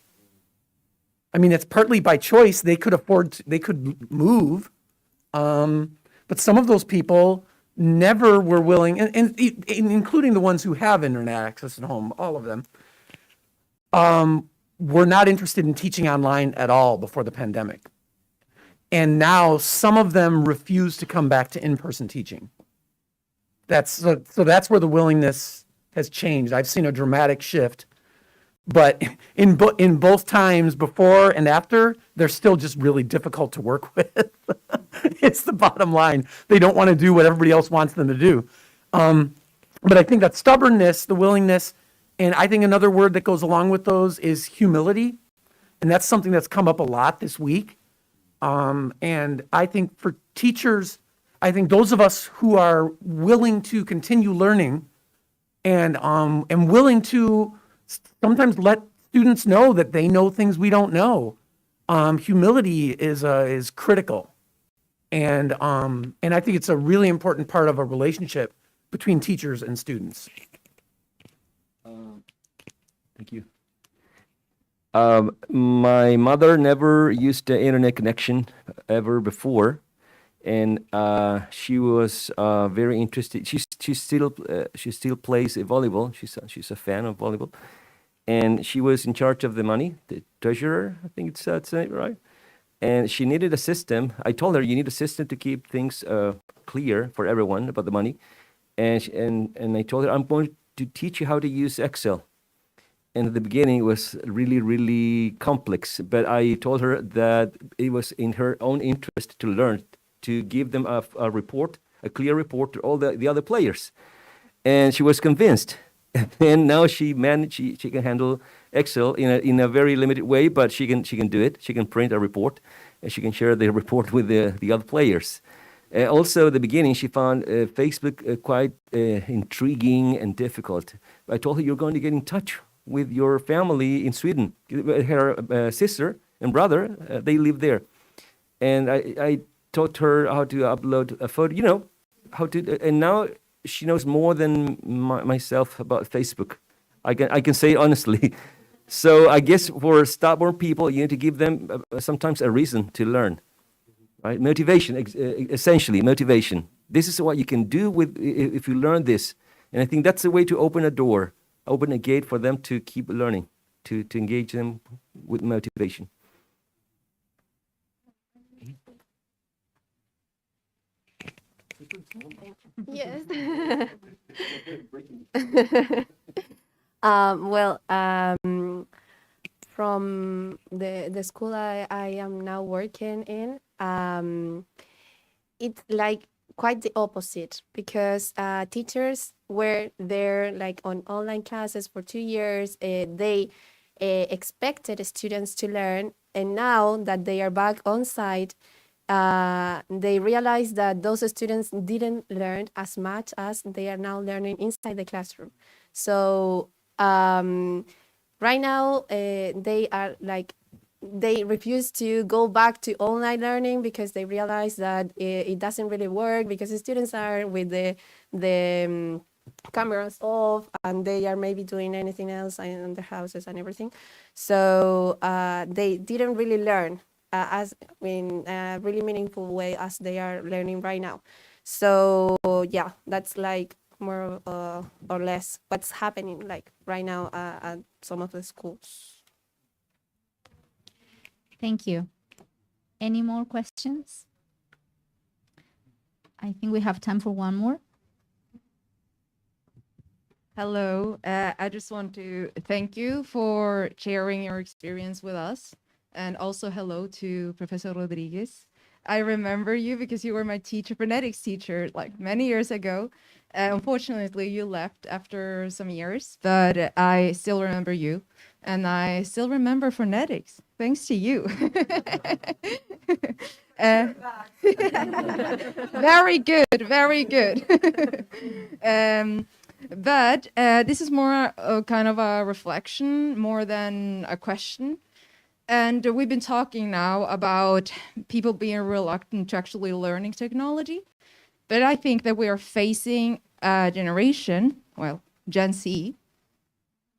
I mean, it's partly by choice. They could move, but some of those people never were willing, and including the ones who have internet access at home, all of them, were not interested in teaching online at all before the pandemic. And now some of them refuse to come back to in-person teaching. So that's where the willingness has changed. I've seen a dramatic shift, but in both times, before and after, they're still just really difficult to work with. It's the bottom line. They don't want to do what everybody else wants them to do. But I think that stubbornness, the willingness, and I think another word that goes along with those is humility. And that's something that's come up a lot this week. And I think for teachers, I think those of us who are willing to continue learning and willing to sometimes let students know that they know things we don't know, humility is critical. And I think it's a really important part of a relationship between teachers and students. Thank you. My mother never used the internet connection ever before, and she was very interested. She still plays volleyball. She's a fan of volleyball, and she was in charge of the money, the treasurer. I think that's it, right? And she needed a system. I told her, you need a system to keep things clear for everyone about the money, and I told her, I'm going to teach you how to use Excel. And at the beginning, it was really, really complex. But I told her that it was in her own interest to learn, to give them a report, a clear report to all the other players. And she was convinced. And now she can handle Excel in a very limited way, but she can do it. She can print a report, and she can share the report with the other players. Also, at the beginning, she found Facebook quite intriguing and difficult. I told her, you're going to get in touch with your family in Sweden. Her sister and brother, they live there. And I taught her how to upload a photo, and now she knows more than myself about Facebook. I can say honestly. So I guess for stubborn people, you need to give them sometimes a reason to learn, right? Motivation, essentially motivation. This is what you can do if you learn this. And I think that's a way to open a door. Open a gate for them to keep learning, to engage them with motivation. Yes. From the school I am now working in, it's like quite the opposite, because teachers were there like on online classes for 2 years. They expected students to learn, And now that they are back on site, they realize that those students didn't learn as much as they are now learning inside the classroom. So right now, they are like, they refuse to go back to online learning because they realize that it doesn't really work because the students are with the cameras off and they are maybe doing anything else in their houses and everything. So they didn't really learn as in a really meaningful way as they are learning right now. So yeah, that's like more or less what's happening like right now at some of the schools. Thank you. Any more questions? I think we have time for one more. Hello, I just want to thank you for sharing your experience with us. And also hello to Professor Rodriguez. I remember you because you were my teacher, phonetics teacher, like many years ago. Unfortunately, you left after some years, but I still remember you. And I still remember phonetics, thanks to you. Very good, very good. But this is more kind of a reflection more than a question. And we've been talking now about people being reluctant to actually learning technology. But I think that we are facing a generation, well, Gen Z.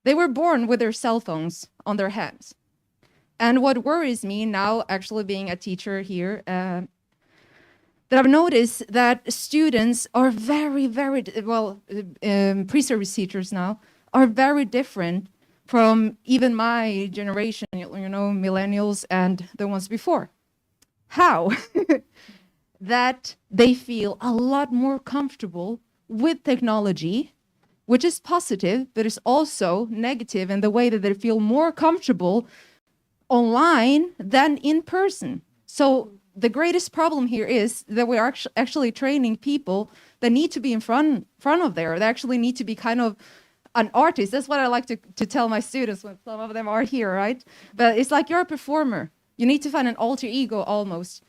They were born with their cell phones on their hands. And what worries me now, actually being a teacher here, that I've noticed that students are very, very, well, pre-service teachers now are very different from even my generation, you know, millennials and the ones before. How? That they feel a lot more comfortable with technology, which is positive, but it's also negative in the way that they feel more comfortable online than in person. So the greatest problem here is that we are actually training people that need to be in front of there. They actually need to be kind of an artist. That's what I like to tell my students when some of them are here, right? But it's like you're a performer. You need to find an alter ego almost.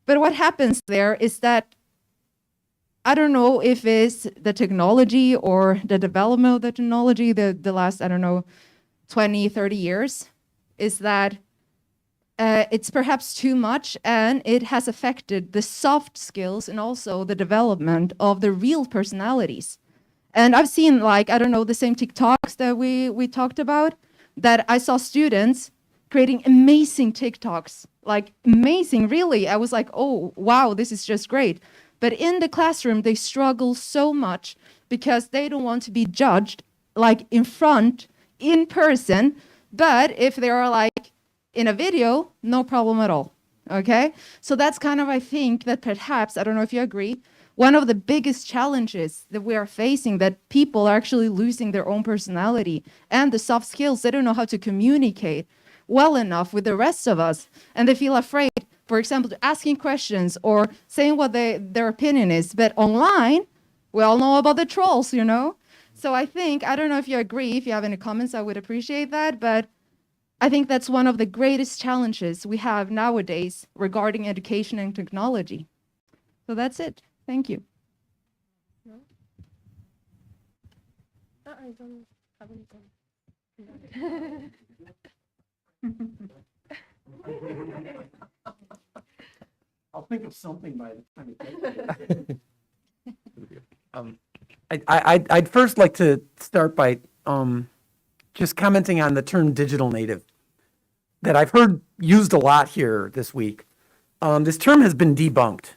But what happens there is that I don't know if it's the technology or the development of the technology the last, I don't know, 20, 30 years, is that it's perhaps too much and it has affected the soft skills and also the development of the real personalities. And I've seen, like, I don't know, the same TikToks that we talked about, that I saw students creating amazing TikToks, like amazing, really. I was like, oh, wow, this is just great. But in the classroom, they struggle so much because they don't want to be judged, like in front, in person. But if they are like in a video, no problem at all, okay? So that's kind of, I think that perhaps, I don't know if you agree, one of the biggest challenges that we are facing, that people are actually losing their own personality and the soft skills. They don't know how to communicate well enough with the rest of us. And they feel afraid, for example, to asking questions or saying what their opinion is. But online, we all know about the trolls, you know? So I think, I don't know if you agree, if you have any comments, I would appreciate that. But I think that's one of the greatest challenges we have nowadays regarding education and technology. So that's it. Thank you. I don't have any I'll think of something by the time it gets I'd first like to start by just commenting on the term digital native that I've heard used a lot here this week. This term has been debunked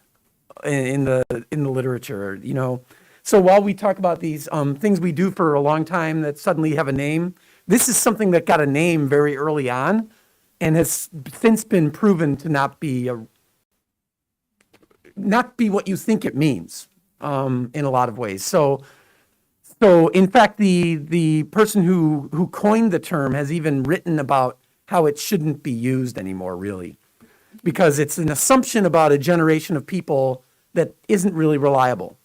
in the literature, you know. So while we talk about these things we do for a long time that suddenly have a name, this is something that got a name very early on and has since been proven to not be what you think it means in a lot of ways. So in fact, the person who coined the term has even written about how it shouldn't be used anymore, really, because it's an assumption about a generation of people that isn't really reliable.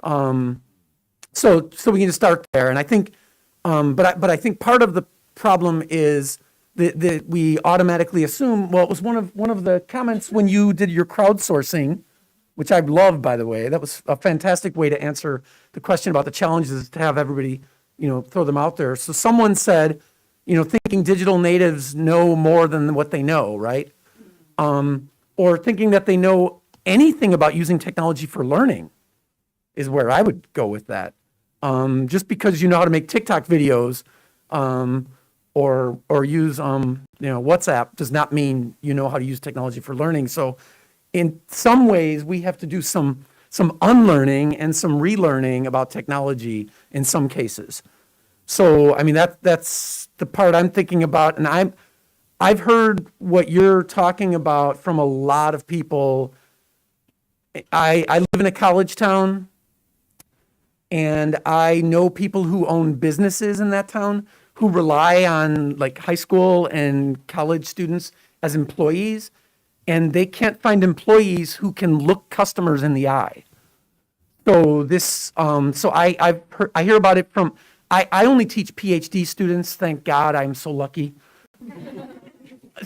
So we can just start there, and I think, but I think part of the problem is that we automatically assume. Well, it was one of the comments when you did your crowdsourcing, which I love, by the way. That was a fantastic way to answer the question about the challenges, to have everybody, throw them out there. So someone said, thinking digital natives know more than what they know, right? Or thinking that they know anything about using technology for learning is where I would go with that. Just because you know how to make TikTok videos or use WhatsApp does not mean you know how to use technology for learning. So in some ways, we have to do some unlearning and some relearning about technology in some cases. So, I mean, that's the part I'm thinking about. And I've heard what you're talking about from a lot of people. I live in a college town, and I know people who own businesses in that town who rely on like high school and college students as employees, and they can't find employees who can look customers in the eye. So this, I hear about it from, I only teach PhD students. Thank God, I'm so lucky.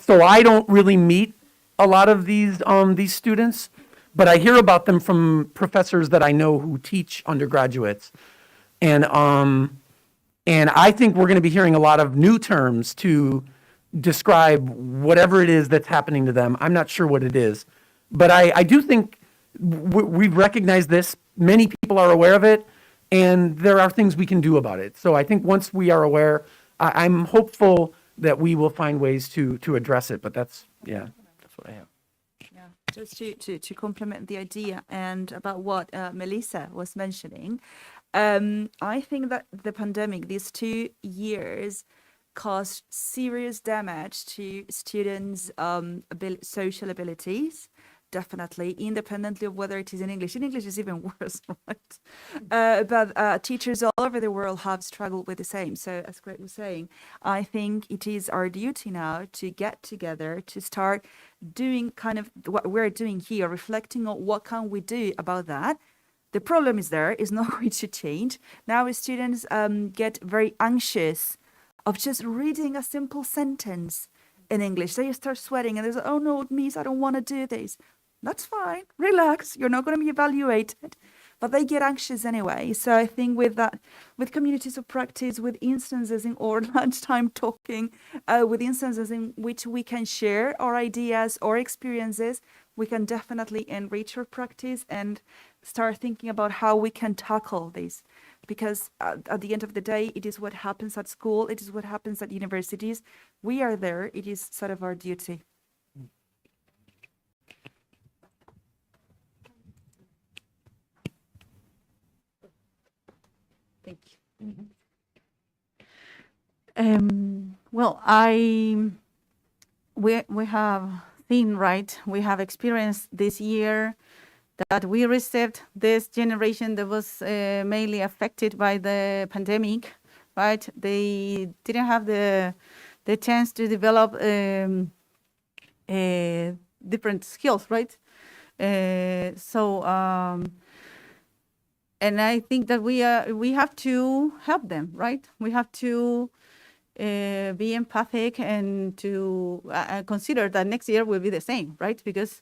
So I don't really meet a lot of these students, but I hear about them from professors that I know who teach undergraduates. And I think we're going to be hearing a lot of new terms to describe whatever it is that's happening to them. I'm not sure what it is, but I do think we've recognized this. Many people are aware of it, and there are things we can do about it. So I think once we are aware, I'm hopeful that we will find ways to address it. But that's what I have. Yeah, just to complement the idea and about what Melissa was mentioning, I think that the pandemic, these 2 years, caused serious damage to students' social abilities. Definitely, independently of whether it is in English. In English is even worse, right? But teachers all over the world have struggled with the same. So as Greg was saying, I think it is our duty now to get together, to start doing kind of what we're doing here, reflecting on what can we do about that. The problem is there, is not going to change. Now students get very anxious of just reading a simple sentence in English. They start sweating and they say, oh no, Miss, I don't want to do this. That's fine. Relax. You're not going to be evaluated. But they get anxious anyway. So I think with that, with communities of practice, with instances in or lunchtime talking, with instances in which we can share our ideas or experiences, we can definitely enrich our practice and start thinking about how we can tackle this. Because at the end of the day, it is what happens at school. It is what happens at universities. We are there. It is sort of our duty. Thank you. Well, we have seen, right? We have experienced this year that we received this generation that was mainly affected by the pandemic, right? They didn't have the chance to develop different skills, right? And I think that we have to help them, right? We have to be empathic and to consider that next year will be the same, right? Because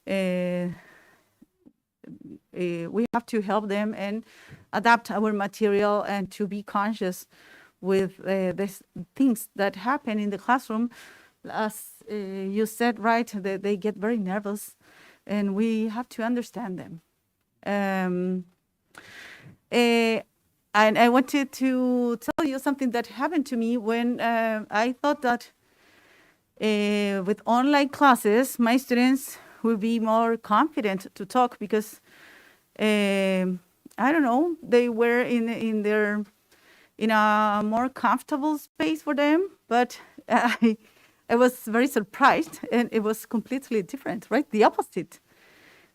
we have to help them and adapt our material and to be conscious with the things that happen in the classroom. As you said, right, they get very nervous, and we have to understand them. And I wanted to tell you something that happened to me when I thought that with online classes, my students will be more confident to talk because, I don't know, they were in a more comfortable space for them, but I was very surprised, and it was completely different, right? The opposite,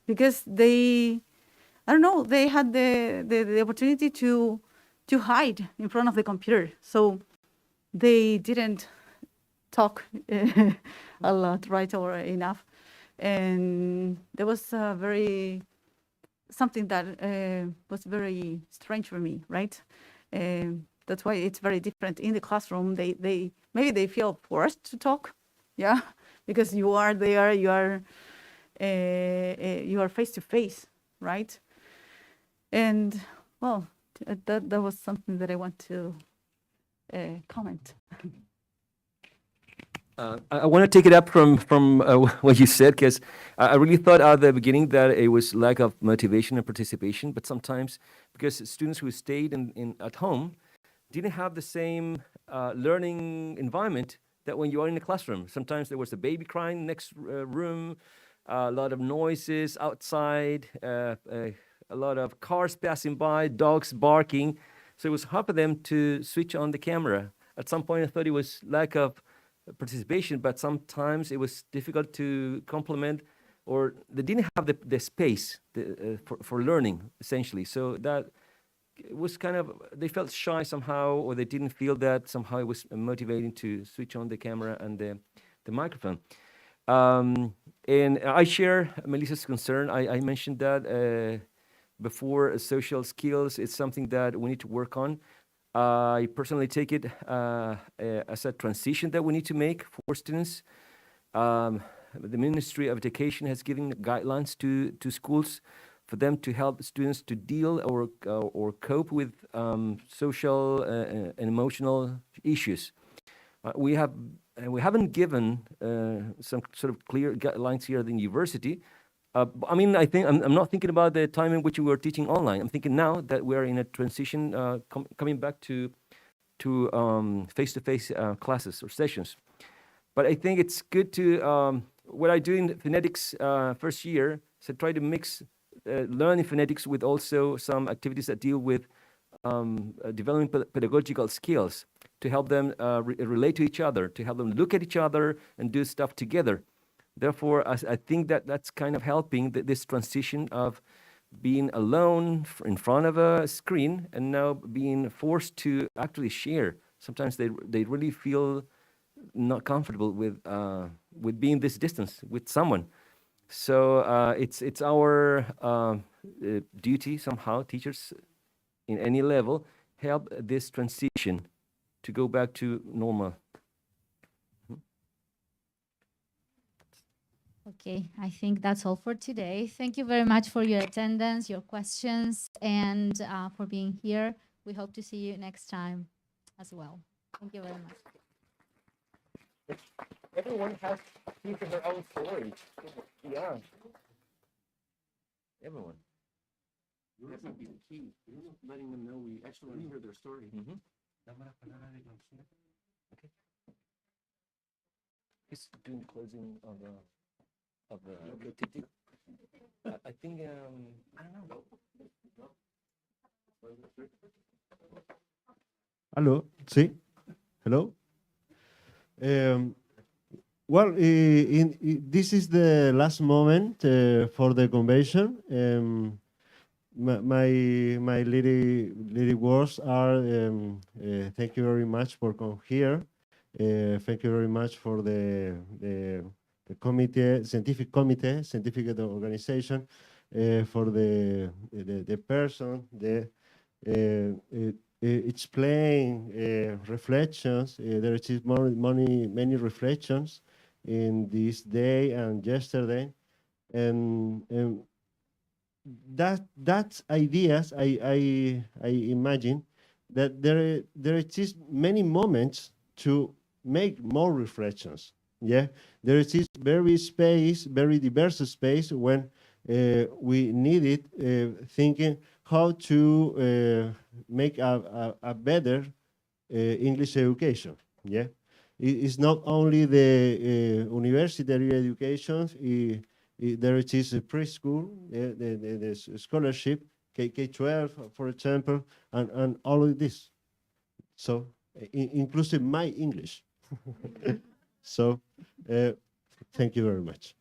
because I don't know, they had the opportunity to hide in front of the computer. So they didn't talk a lot, right, or enough. And there was something that was very strange for me, right? That's why it's very different in the classroom. Maybe they feel forced to talk, yeah, because you are there, you are face to face, right? And well, that was something that I want to comment. I want to take it up from what you said, because I really thought at the beginning that it was lack of motivation and participation, but sometimes because students who stayed at home didn't have the same learning environment that when you are in the classroom. Sometimes there was a baby crying next room, a lot of noises outside, a lot of cars passing by, dogs barking. So it was hard for them to switch on the camera. At some point I thought it was lack of participation, but sometimes it was difficult to complement, or they didn't have the space for learning, essentially. So that it was kind of, they felt shy somehow, or they didn't feel that somehow it was motivating to switch on the camera and the microphone. And I share Melissa's concern. I mentioned that before, social skills, it's something that we need to work on. I personally take it as a transition that we need to make for students. The Ministry of Education has given guidelines to schools for them to help students to deal or cope with social and emotional issues. We haven't given some sort of clear guidelines here at the university. I mean, I'm not thinking about the time in which we were teaching online. I'm thinking now that we're in a transition, coming back to face-to-face classes or sessions. But I think it's good to, what I do in phonetics first year, so try to mix learning phonetics with also some activities that deal with developing pedagogical skills to help them relate to each other, to help them look at each other and do stuff together. Therefore, I think that that's kind of helping this transition of being alone in front of a screen and now being forced to actually share. Sometimes they really feel not comfortable with being this distance with someone. So it's our duty somehow, teachers in any level, help this transition to go back to normal. Okay, I think that's all for today. Thank you very much for your attendance, your questions, and for being here. We hope to see you next time as well. Thank you very much. Everyone has a piece of their own story. Yeah. Everyone. Yours would be the key. Letting them know we actually want to hear their story. Okay. He's doing closing of the TT. I think I don't know. Hello. See. Hello. Well, this is the last moment for the convention. My little words are thank you very much for coming here. Thank you very much for the committee, scientific organization, for the person, explain reflections. There is many reflections in this day and yesterday, and that ideas I imagine that there exist many moments to make more reflections. Yeah, there is very diverse space when we needed thinking how to make a better English education. Yeah, it's not only the university education. There is a preschool, the scholarship, K-12, for example, and all of this. So, inclusive my English. So, thank you very much.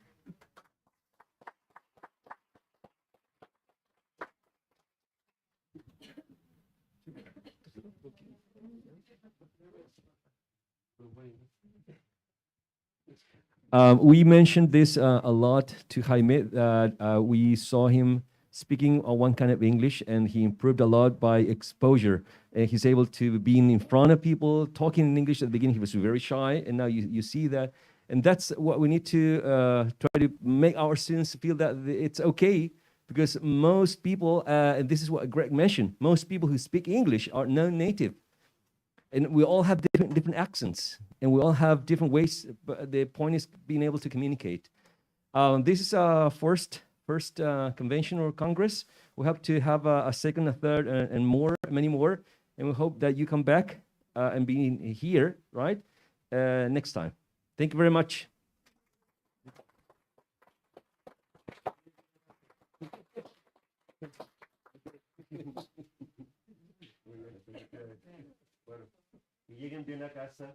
We mentioned this a lot to Jaime. We saw him speaking one kind of English, and he improved a lot by exposure. He's able to be in front of people, talking in English. At the beginning, he was very shy, and now you see that. And that's what we need to try to make our students feel that it's okay, because most people, and this is what Greg mentioned, most people who speak English are non-native. And we all have different accents, and we all have different ways, but the point is being able to communicate. This is our first convention or congress. We hope to have a second, a third, and many more. And we hope that you come back and be here, right, next time. Thank you very much. Lleguen bien a casa,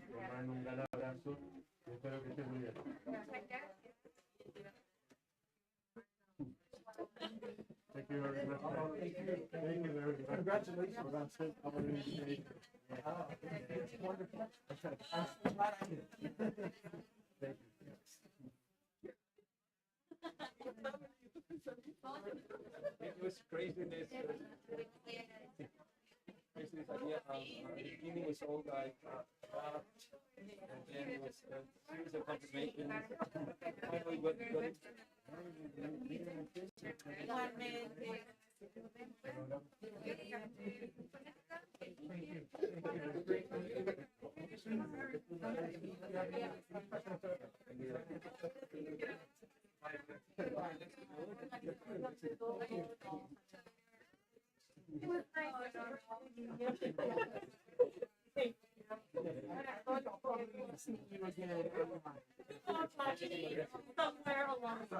les mando un gran abrazo, espero que estén muy bien. Thank you very much. Thank you very much. Congratulations on It's wonderful. I'm glad I did. Thank you. It was craziness. This idea the beginning was all like and then it was a series of confirmations. Finally, got it.